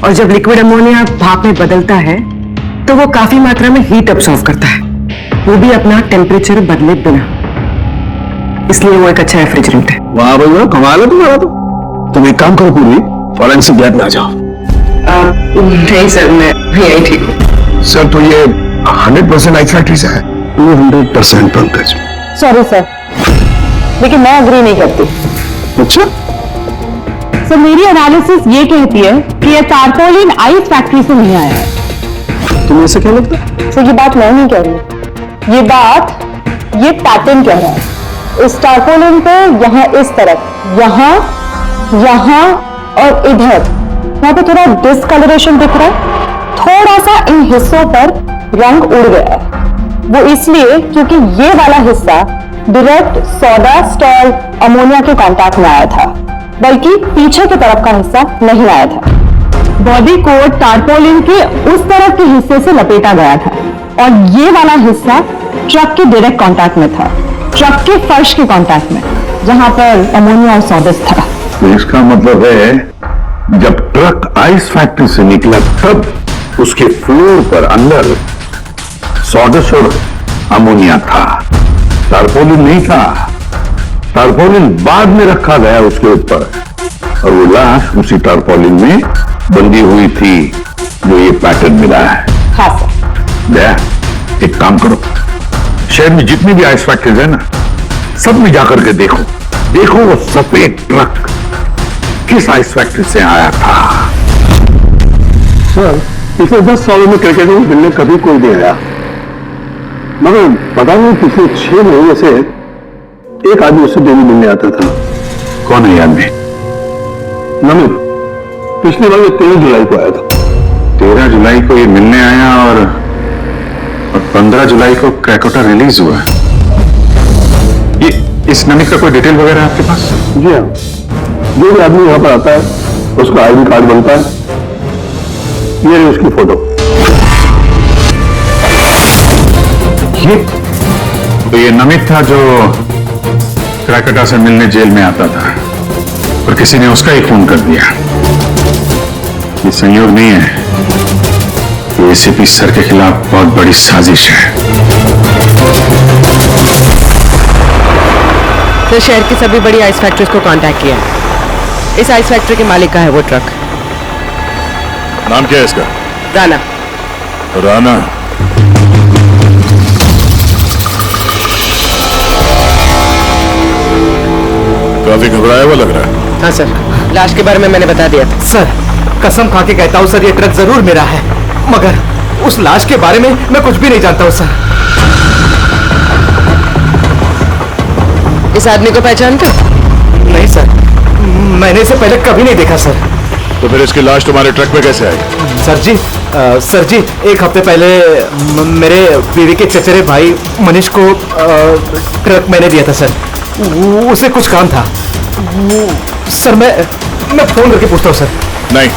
S6: और जब लिक्विड अमोनिया भाप में बदलता है तो वो काफी मात्रा में हीट अब्सॉर्ब करता है, वो भी अपना टेम्परेचर बदले बिना। इसलिए वो एक अच्छा रेफ्रिजरेंट है।
S7: वाह भाई वाह, कमाल है तुम्हारा। तो तुम एक काम करो पूरी, फॉरेंसिक लैब में आ जाओ।
S6: नहीं सर, मैं यही ठीक हूँ।
S5: सर तो ये 100% आइस फैक्ट्री से है?
S7: 200% पंकज।
S6: सॉरी सर, लेकिन मैं अग्री नहीं करती।
S7: अच्छा,
S9: सर मेरी एनालिसिस ये कहती है कि ये तारपोलिन आइस फैक्ट्री से नहीं आया है।
S7: तुम्हें ऐसा क्या लगता है?
S6: सर ये बात मैं नहीं कह रही, ये बात ये पैटर्न कह रहा है। इस तारपोलिन पे यहाँ इस तरफ, यहाँ यहाँ और इधर यहाँ पे थोड़ा डिस्कलरेशन दिख रहा है। थोड़ा सा इन हिस्सों पर रंग उड़ गया है। वो इसलिए क्योंकि ये वाला हिस्सा डायरेक्ट सॉडस्ट और अमोनिया के कांटेक्ट में आया था, बल्कि पीछे की तरफ का हिस्सा नहीं आया था।
S9: बॉडी कोट तारपोलिन के उस तरफ के हिस्से से लपेटा गया था, और ये वाला हिस्सा ट्रक के डायरेक्ट कांटेक्ट में था, ट्रक के फर्श के कांटेक्ट में, जहां पर अमोनिया और सॉडस्ट था।
S5: तो इसका मतलब है जब ट्रक आइस फैक्ट्री से निकला तब उसके फ्लोर पर अंदर सॉडस्ट और अमोनिया था, तारपोलिन नहीं था। तारपोलिन बाद में रखा गया उसके ऊपर, और वो लाश उसी तारपोलिन में बंधी हुई थी जो ये पैटर्न मिला है।
S6: हाँ सर।
S5: दया, एक काम करो, शहर में जितनी भी आइस फैक्ट्रीज है ना, सब में जाकर के देखो वो सफेद ट्रक किस आइस फैक्ट्री से आया था।
S7: सर, पिछले 10 सालों में क्रिकेट में मिलने कभी कोई नहीं आया, मगर पता नहीं पिछले 6 महीने से एक आदमी उससे डेली मिलने आता था।
S5: कौन है ये आदमी?
S7: नमित। पिछली बार 13 जुलाई को आया था।
S5: 13 जुलाई को ये मिलने आया, और 15 जुलाई को कैलकाटा रिलीज हुआ। ये इस नमित का कोई डिटेल वगैरह आपके पास?
S7: जी हाँ, जो भी आदमी यहाँ पर आता है उसका आईडी कार्ड बनता है। ये रही उसकी फोटो।
S5: तो ये नमित था जो कैलकाटा से मिलने जेल में आता था, और किसी ने उसका ही खून कर दिया। ये संयोग नहीं है, ये एसीपी सर के खिलाफ बहुत बड़ी साजिश है।
S6: तो शहर की सभी बड़ी आइस फैक्ट्रीज को कांटेक्ट किया है। इस आइस फैक्ट्री के मालिक का है वो ट्रक।
S5: नाम क्या है इसका?
S6: राणा।
S5: राणा। काफी घबराया हुआ लग रहा है।
S6: हाँ सर, लाश के बारे में मैंने बता दिया।
S1: सर कसम खा के कहता हूँ सर, ये ट्रक जरूर मेरा है, मगर उस लाश के बारे में मैं कुछ भी नहीं जानता हूँ सर।
S6: इस आदमी को पहचानते हो?
S1: नहीं सर, मैंने इसे पहले कभी नहीं देखा सर।
S5: तो फिर इसकी लाश तुम्हारे ट्रक में कैसे आई?
S1: सर जी, एक हफ्ते पहले मेरे बीवी के चचेरे भाई मनीष को ट्रक मैंने दिया था सर। उसे कुछ काम था सर। मैं फोन करके पूछता हूँ सर।
S5: नहीं,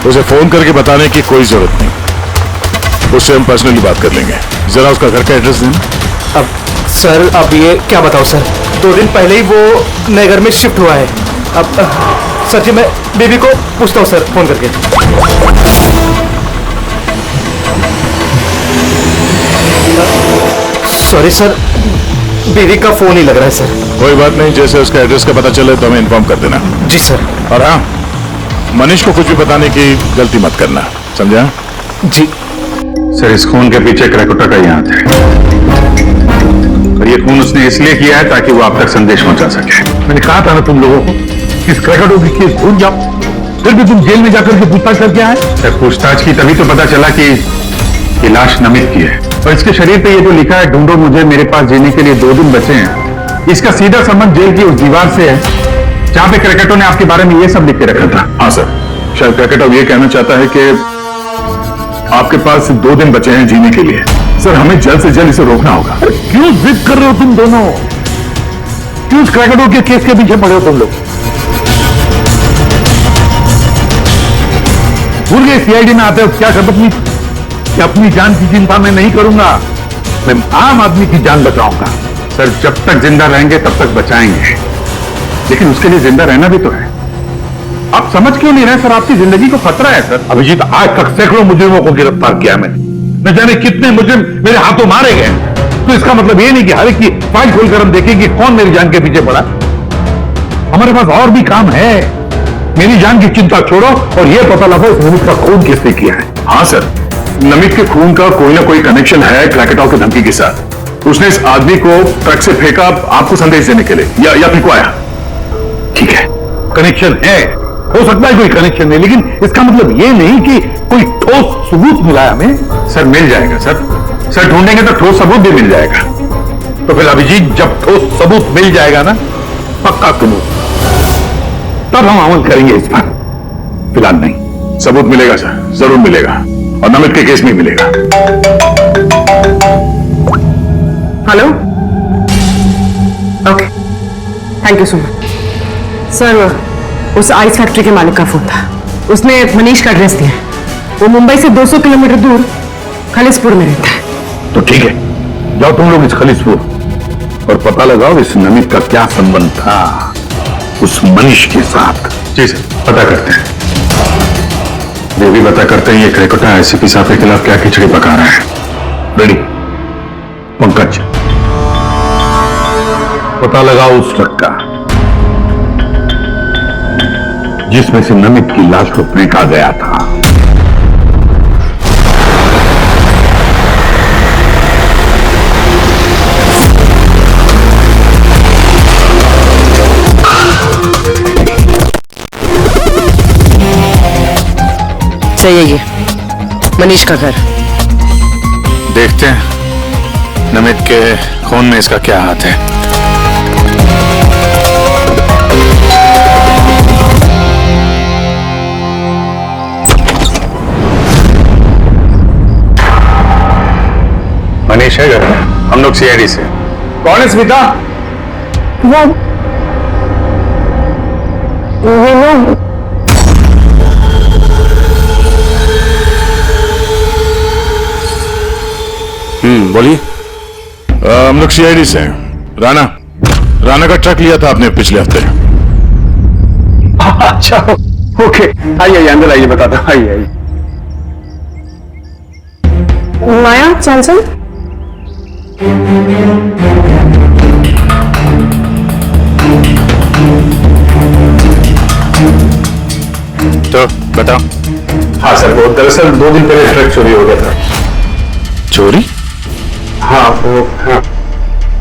S5: उसे फोन करके बताने की कोई जरूरत नहीं, उससे हम पर्सनली बात कर लेंगे। जरा उसका घर का एड्रेस देना।
S1: अब सर, अब ये क्या बताऊं सर, 2 दिन पहले ही वो नए घर में शिफ्ट हुआ है। अब सर जी, मैं बीबी को पूछता हूँ सर फोन करके। सॉरी सर, बीवी का फोन ही लग रहा है सर।
S5: कोई बात नहीं, जैसे उसका एड्रेस का पता चले तो हमें इन्फॉर्म कर देना।
S1: जी सर।
S5: और हाँ, मनीष को कुछ भी बताने की गलती मत करना, समझा?
S1: जी
S5: सर, इस खून के पीछे कैलकाटा का ही हाथ है, और ये खून उसने इसलिए किया है ताकि वो आप तक संदेश पहुंचा सके। मैंने कहा था ना तुम लोगों को, इस कैलकाटा की केस भूल जाओ, फिर भी तुम जेल में जाकर के पूछताछ करके आए। सर, पूछताछ की तभी तो पता चला कि ये लाश नमित की है, और इसके शरीर पे ये जो लिखा है, ढूंढो मुझे, मेरे पास जीने के लिए 2 दिन बचे हैं, इसका सीधा संबंध जेल की उस दीवार से है जहां पे क्रिकेटो ने आपके बारे में ये सब लिख के रखा था। हाँ सर, शायद क्रिकेटो ये कहना चाहता है कि आपके पास सिर्फ 2 दिन बचे हैं जीने के लिए। सर हमें जल्द से जल्द इसे रोकना होगा।
S4: क्यों जिद कर रहे हो तुम दोनों? क्यों इस क्रैकेडो के केस के पीछे पड़े हो तुम लोग? भूल गए सीआईडी में आते हो क्या शपथ ली कि अपनी जान की चिंता मैं नहीं करूंगा, मैं आम आदमी की जान बचाऊंगा।
S5: सर जब तक जिंदा रहेंगे तब तक बचाएंगे, लेकिन उसके लिए जिंदा रहना भी तो है।
S4: आप समझ क्यों नहीं रहे सर? आपकी जिंदगी को खतरा है सर। अभिजीत, आज तक सैकड़ों मुजरिमों को गिरफ्तार किया मैंने, न जाने कितने मुजरिम मेरे हाथों मारे गए। तो इसका मतलब ये नहीं कि हर एक की फाइल खोलकर हम देखें कि कौन मेरी जान के पीछे पड़ा। हमारे पास और भी काम है। मेरी जान की चिंता छोड़ो और यह पता लगाओ इस नमित का खून किसने किया है।
S5: हाँ सर, नमित के खून का कोई ना कोई कनेक्शन है क्रैकेटॉ की धमकी के साथ। उसने इस आदमी को ट्रक से फेंका आपको संदेश देने के लिए, या फिर
S4: ठीक है, कनेक्शन है, हो सकता है कोई कनेक्शन है, लेकिन इसका मतलब ये नहीं कि कोई ठोस सबूत मिला है हमें।
S5: सर मिल जाएगा सर ढूंढेंगे तो ठोस सबूत भी मिल जाएगा।
S4: तो फिर अभिजीत, जब ठोस सबूत मिल जाएगा ना, पक्का सबूत, तब हम अमल करेंगे इस पर, फिलहाल नहीं।
S5: सबूत मिलेगा सर, जरूर मिलेगा, और नमित के केस में मिलेगा।
S1: Hello, okay, thank you so much. Sir उस आइस फैक्ट्री के मालिक का फोन था, उसने मनीष का एड्रेस दिया। वो मुंबई से 200 किलोमीटर दूर खलिसपुर में रहता है।
S4: तो ठीक है, जाओ तुम लोग इस खलिसपुर और पता लगाओ इस नमित का क्या संबंध था उस मनीष के साथ।
S5: जी सर, पता करते हैं। ये भी पता करते हैं ये क्रैकेटॉ आईसीपी साहब के खिलाफ क्या खिचड़ी पका रहा है।
S4: रेडी पंकज, पता लगाओ उस ट्रक का जिसमें से नमित की लाश को फेंका गया था।
S1: सही है ये मनीष का घर।
S11: देखते हैं नमित के खून में इसका क्या हाथ है।
S5: मनीष है घर में, हम लोग सीआईडी से। कौन है स्मिता?
S6: वो
S11: बोलिए।
S5: हम लोग सीआईडी से हैं। राणा का ट्रक लिया था आपने पिछले हफ्ते।
S7: अच्छा ओके, आइए अंदर आइए, बताता हूँ, आइए।
S6: माया चांसल,
S11: तो बताओ।
S5: हाँ सर, वो दरअसल 2 दिन पहले ट्रक चोरी हो गया था।
S11: चोरी?
S5: हाँ, वो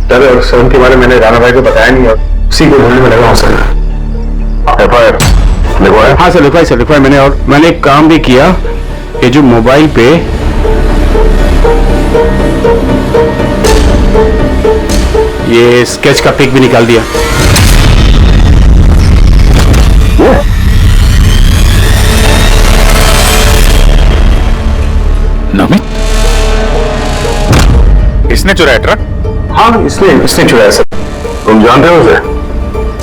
S5: डर और शर्म के बारे में मैंने राणा भाई को बताया नहीं और उसी को ढूंढने में लगा हूँ सर। एफआईआर लिखवाया?
S7: हाँ सर लिखवाई, सर लिखवाई मैंने, और मैंने एक काम भी किया, ये जो मोबाइल पे ये स्केच का पिक भी निकाल दिया।
S11: नमित इसने चुराया ट्रक?
S5: हाँ, इसने चुराया सर। तुम जानते हो उसे?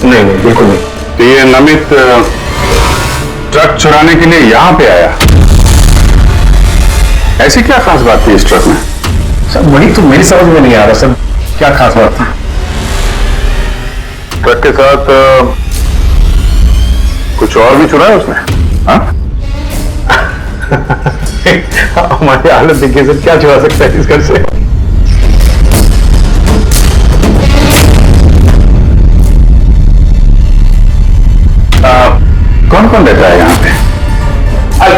S5: नहीं, बिल्कुल नहीं। तो ये नमित ट्रक चुराने के लिए यहाँ पे आया। ऐसी क्या खास बात थी इस ट्रक में? सर वही तो मेरी समझ में नहीं आ रहा सर, क्या खास बात थी? ट्रक के साथ कुछ और भी चुराया उसने? हाँ? हमारी हालत देखिए सर, क्या चुरा सकता है इस घर से? कौन कौन रहता है यहाँ पे?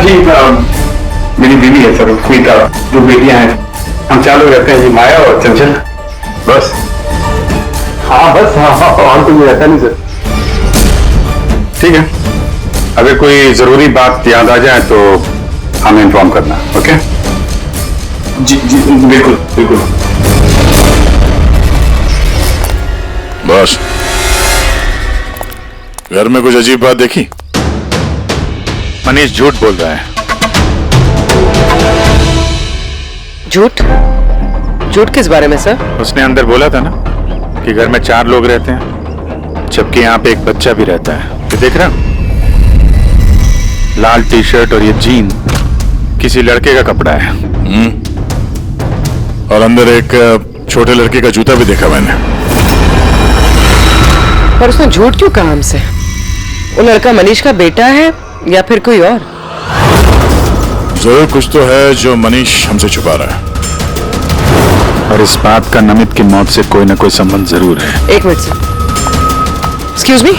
S5: जी मेरी बीवी है सर, स्मिता, जो बेटियां हैं, हम 4 लोग रहते हैं जी, माया और चंचल, बस। हाँ बस, हाँ और कोई रहता नहीं सर। ठीक है, अगर कोई जरूरी बात याद आ जाए तो हमें इन्फॉर्म करना, ओके? जी बिल्कुल बिल्कुल।
S11: बस घर में कुछ अजीब बात देखी? मनीष झूठ बोल रहा है।
S1: झूठ? झूठ किस बारे में सर?
S11: उसने अंदर बोला था ना कि घर में 4 लोग रहते हैं, जबकि यहाँ पे एक बच्चा भी रहता है। ये देख रहा? लाल टी शर्ट और ये जीन किसी लड़के का कपड़ा है।
S5: और अंदर एक छोटे लड़के का जूता भी देखा मैंने।
S1: पर उसने झूठ क्यों कहा हमसे? वो लड़का मनीष का बेटा है या फिर कोई और?
S5: जरूर कुछ तो है जो मनीष हमसे छुपा रहा है।
S11: और इस बात का नमित की मौत से कोई ना कोई संबंध जरूर है।
S1: एक minute sir. Excuse me.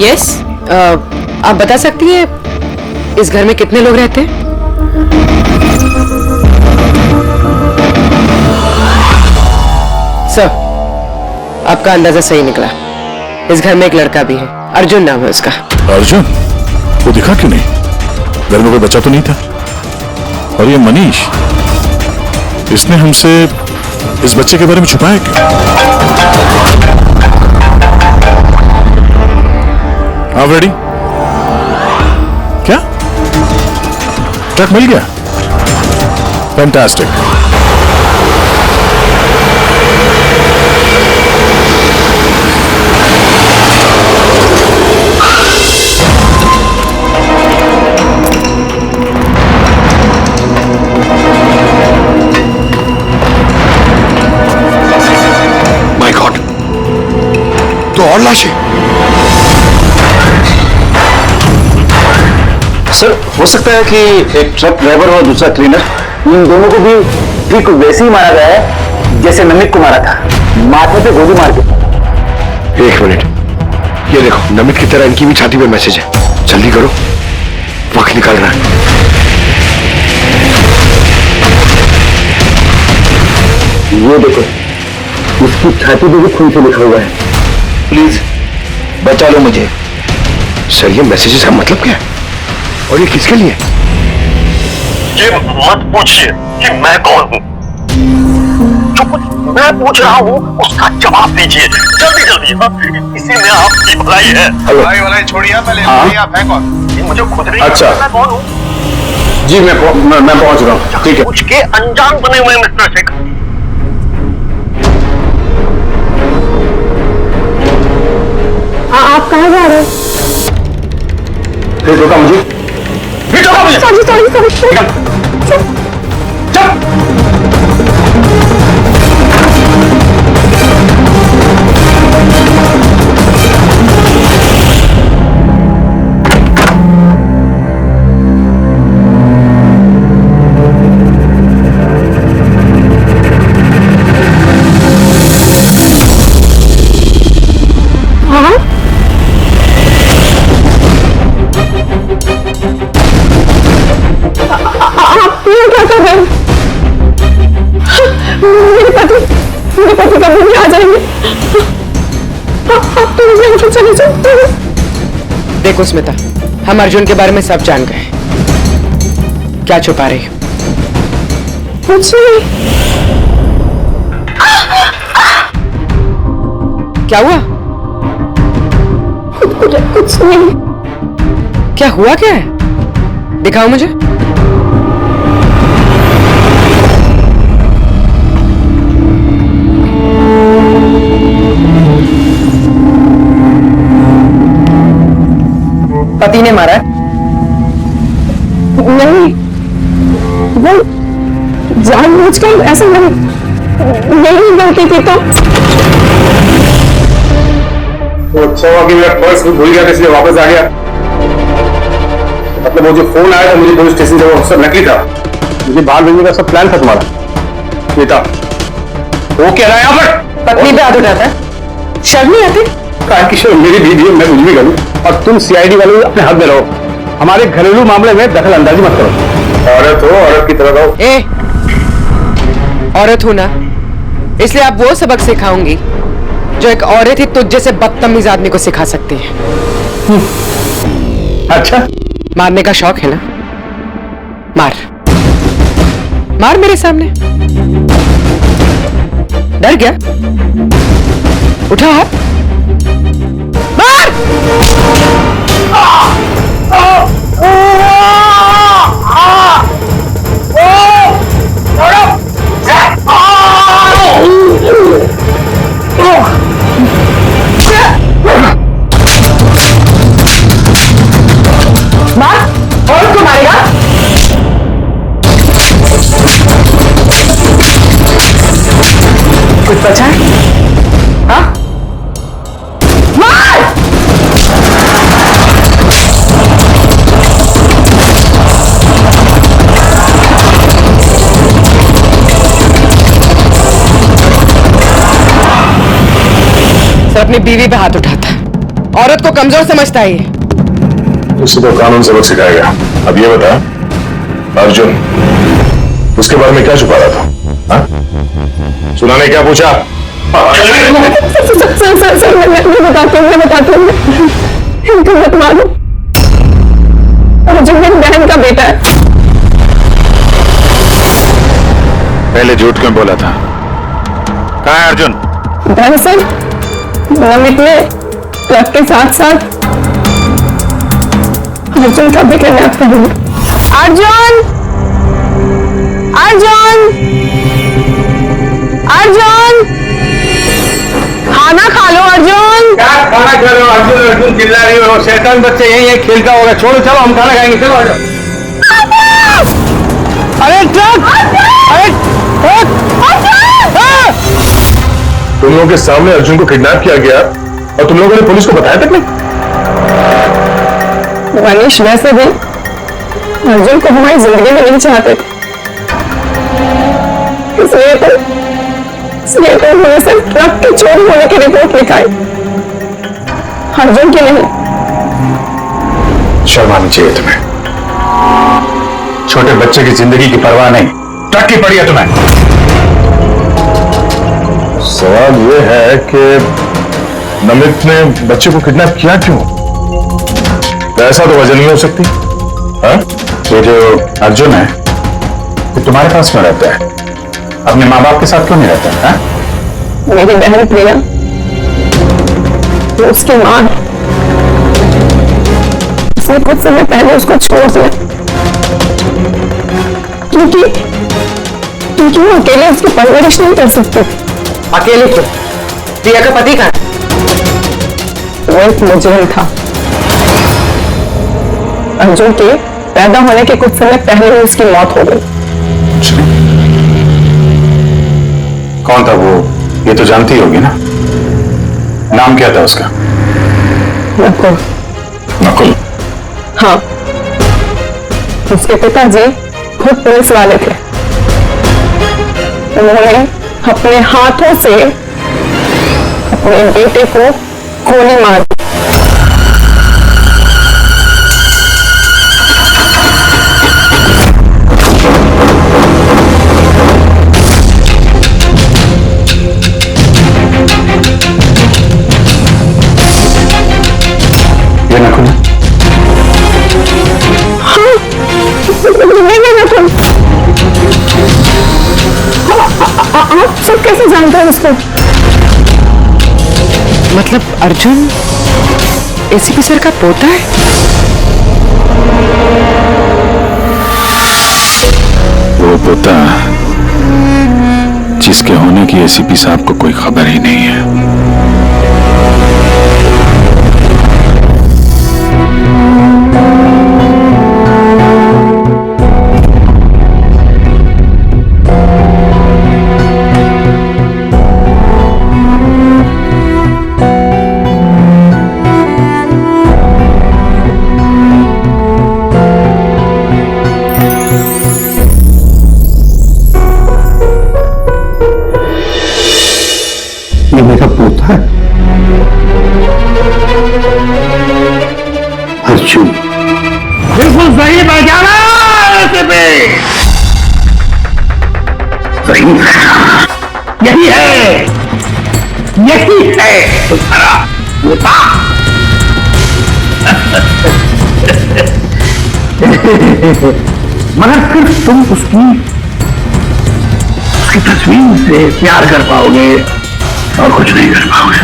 S1: Yes, आप बता सकती हैं इस घर में कितने लोग रहते हैं? सर, आपका अंदाजा सही निकला। इस घर में एक लड़का भी है, अर्जुन नाम है उसका।
S5: अर्जुन? वो दिखा क्यों नहीं? घर में कोई बच्चा तो नहीं था। और ये मनीष, इसने हमसे इस बच्चे के बारे में छुपाया क्यों? आप रेडी? क्या ट्रक मिल गया? फैंटास्टिक।
S7: माय गॉड, तो और लाशें। सर, हो सकता है कि एक ट्रक ड्राइवर और दूसरा क्लीनर, इन दोनों को भी ठीक वैसे ही मारा गया है जैसे नमित को मारा था, माथे पे गोली मार के। एक मिनट, ये देखो, नमित की तरह इनकी भी छाती पे मैसेज है। जल्दी करो, वक्त निकल रहा है। ये देखो, इसकी छाती पे भी खून से लिखा हुआ है, प्लीज बचा लो मुझे। सर, ये मैसेजेस का मतलब क्या है और ये किसके लिए?
S14: ये मत पूछिए कि मैं कौन हूँ। जो कुछ मैं पूछ रहा हूँ उसका जवाब दीजिए जल्दी जल्दी। इसी में आपकी भलाई है।
S10: भलाई छोड़िए पहले, आप हैं कौन?
S14: मुझे खुद नहीं
S7: अच्छा,
S14: मैं कौन हूँ।
S7: जी मैं पहुंच रहा हूँ। ठीक है।
S14: पूछ के अनजान बने हुए मिस्टर शेखर।
S6: आप कहाँ जा रहे हैं?
S7: फिर रोका मुझे,
S6: मेरे पति कभी नहीं आ जाएंगे। आप तो मुझे यहाँ चले जाओ।
S1: देखो स्मिता, हम अर्जुन के बारे में सब जान गए। क्या छुपा रही?
S6: कुछ नहीं।
S1: क्या हुआ?
S6: कुछ नहीं।
S1: क्या हुआ? क्या है? दिखाओ मुझे। पति ने मारा?
S6: नहीं, वो जानबूझकर ऐसा नहीं करती थी। तो
S5: अच्छा हुआ कि मेरा पर्स भी भूल गया, इसलिए वापस आ गया। मतलब वो जो फोन आया था मुझे पुलिस स्टेशन से, वो सब नकली था। मुझे बाहर भेजने का सब प्लान था तुम्हारा। ये था वो कह रहा है यहाँ पर
S1: पत्नी पे हाथ उठाता है, शर्म नहीं आती?
S5: कहा कि शर्म मेरी बीवी है, मैं कुछ भी करूँ, और तुम सीआईडी वाले अपने हद में रहो। हमारे घरेलू मामले में दखल अंदाजी मत करो। औरत हो, औरत की तरह रहो।
S1: ए, औरत हूं ना, इसलिए आप वो सबक सिखाऊंगी जो एक औरत ही तुझ जैसे बदतमीज आदमी को सिखा सकती है।
S5: अच्छा,
S1: मारने का शौक है ना? मार मार मेरे सामने। डर गया? उठा हाथ, मार। बचा है? हाँ? मार! सर अपनी बीवी पे हाथ उठाता है, औरत को कमजोर समझता है ये।
S5: उसे तो कानून सबक सिखाएगा। अब ये बता, अर्जुन उसके बारे में क्या छुपा रहा था? हाँ? सुना ने क्या पूछा?
S6: सर मैं बताती हूँ इनको मत मारो। अर्जुन मेरी बहन का बेटा है।
S11: पहले झूठ क्यों बोला था? कहाँ है अर्जुन?
S6: दरअसल मोमित ने ट्रक के साथ साथ अर्जुन का भी किडनैप कर लिया। अर्जुन! अर्जुन! अर्जुन! खाना खा लो अर्जुन!
S7: क्या खाना खा रहे हो? अर्जुन अर्जुन चिल्ला रही हो। शैतान बच्चे यही खेलता होगा। छोड़ो, चलो हम खाना खाएंगे। चलो
S1: अरे ट्रक! अरे
S5: तुम लोगों के सामने अर्जुन को किडनैप किया गया और तुम लोगों ने पुलिस को बताया तक नहीं?
S6: मनीष वैसे भी अर्जुन को हमारी जिंदगी में नहीं चाहते थे, इसलिए तो उन्होंने सिर्फ ट्रक के चोरी होने की रिपोर्ट लिखाई, अर्जुन की नहीं।
S5: शर्म आनी चाहिए तुम्हें। छोटे बच्चे की जिंदगी की परवाह नहीं, ट्रक की पड़ी है तुम्हें। सवाल यह है कि नमित ने बच्चे को किडनैप किया क्यों? ऐसा तो वजह नहीं हो सकती। हाँ? ये जो अर्जुन है ये तुम्हारे पास क्यों रहता है? अपने माँ बाप के साथ क्यों नहीं रहता है? हाँ?
S6: मेरी बहन प्रिया वो उसकी माँ है, उसने कुछ समय पहले उसको छोड़ दिया क्योंकि वो अकेले उसकी परवरिश नहीं कर सकते।
S1: अकेले क्यों? प्रिया का पति कहाँ?
S6: वो एक मुजरिम था। अर्जुन के पैदा होने के कुछ समय पहले ही उसकी मौत हो गई।
S5: कौन था वो? ये तो जानती होगी ना। नाम क्या था उसका?
S6: नकुल।
S5: नकुल?
S6: हाँ, उसके पिताजी खुद पुलिस वाले थे। उन्होंने अपने हाथों से अपने बेटे को गोली मार दी।
S5: ये नकुल?
S6: हाँ, आप सब कैसे जानते हैं उसको?
S1: मतलब अर्जुन एसीपी सर का पोता है?
S11: वो पोता जिसके होने की एसीपी साहब को कोई खबर ही नहीं है।
S7: ये मेरा पोता है अर्जुन।
S14: बिल्कुल सही पहचाना सही। यही है तुम्हारा पोता। मगर सिर्फ तुम उसकी तस्वीर से प्यार कर पाओगे और कुछ नहीं कर पाओगे।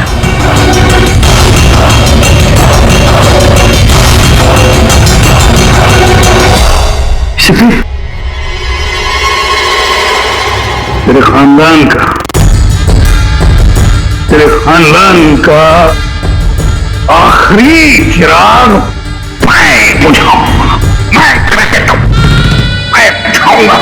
S14: सिर्फ तेरे खानदान का आखिरी चिराग मैं बुझाऊंगा। मैं बुझाऊंगा।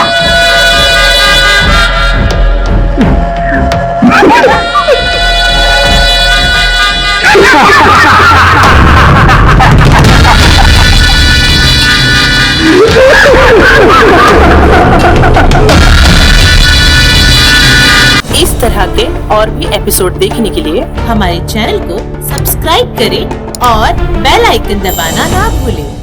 S15: और भी एपिसोड देखने के लिए हमारे चैनल को सब्सक्राइब करें और बेल आइकन दबाना ना भूलें।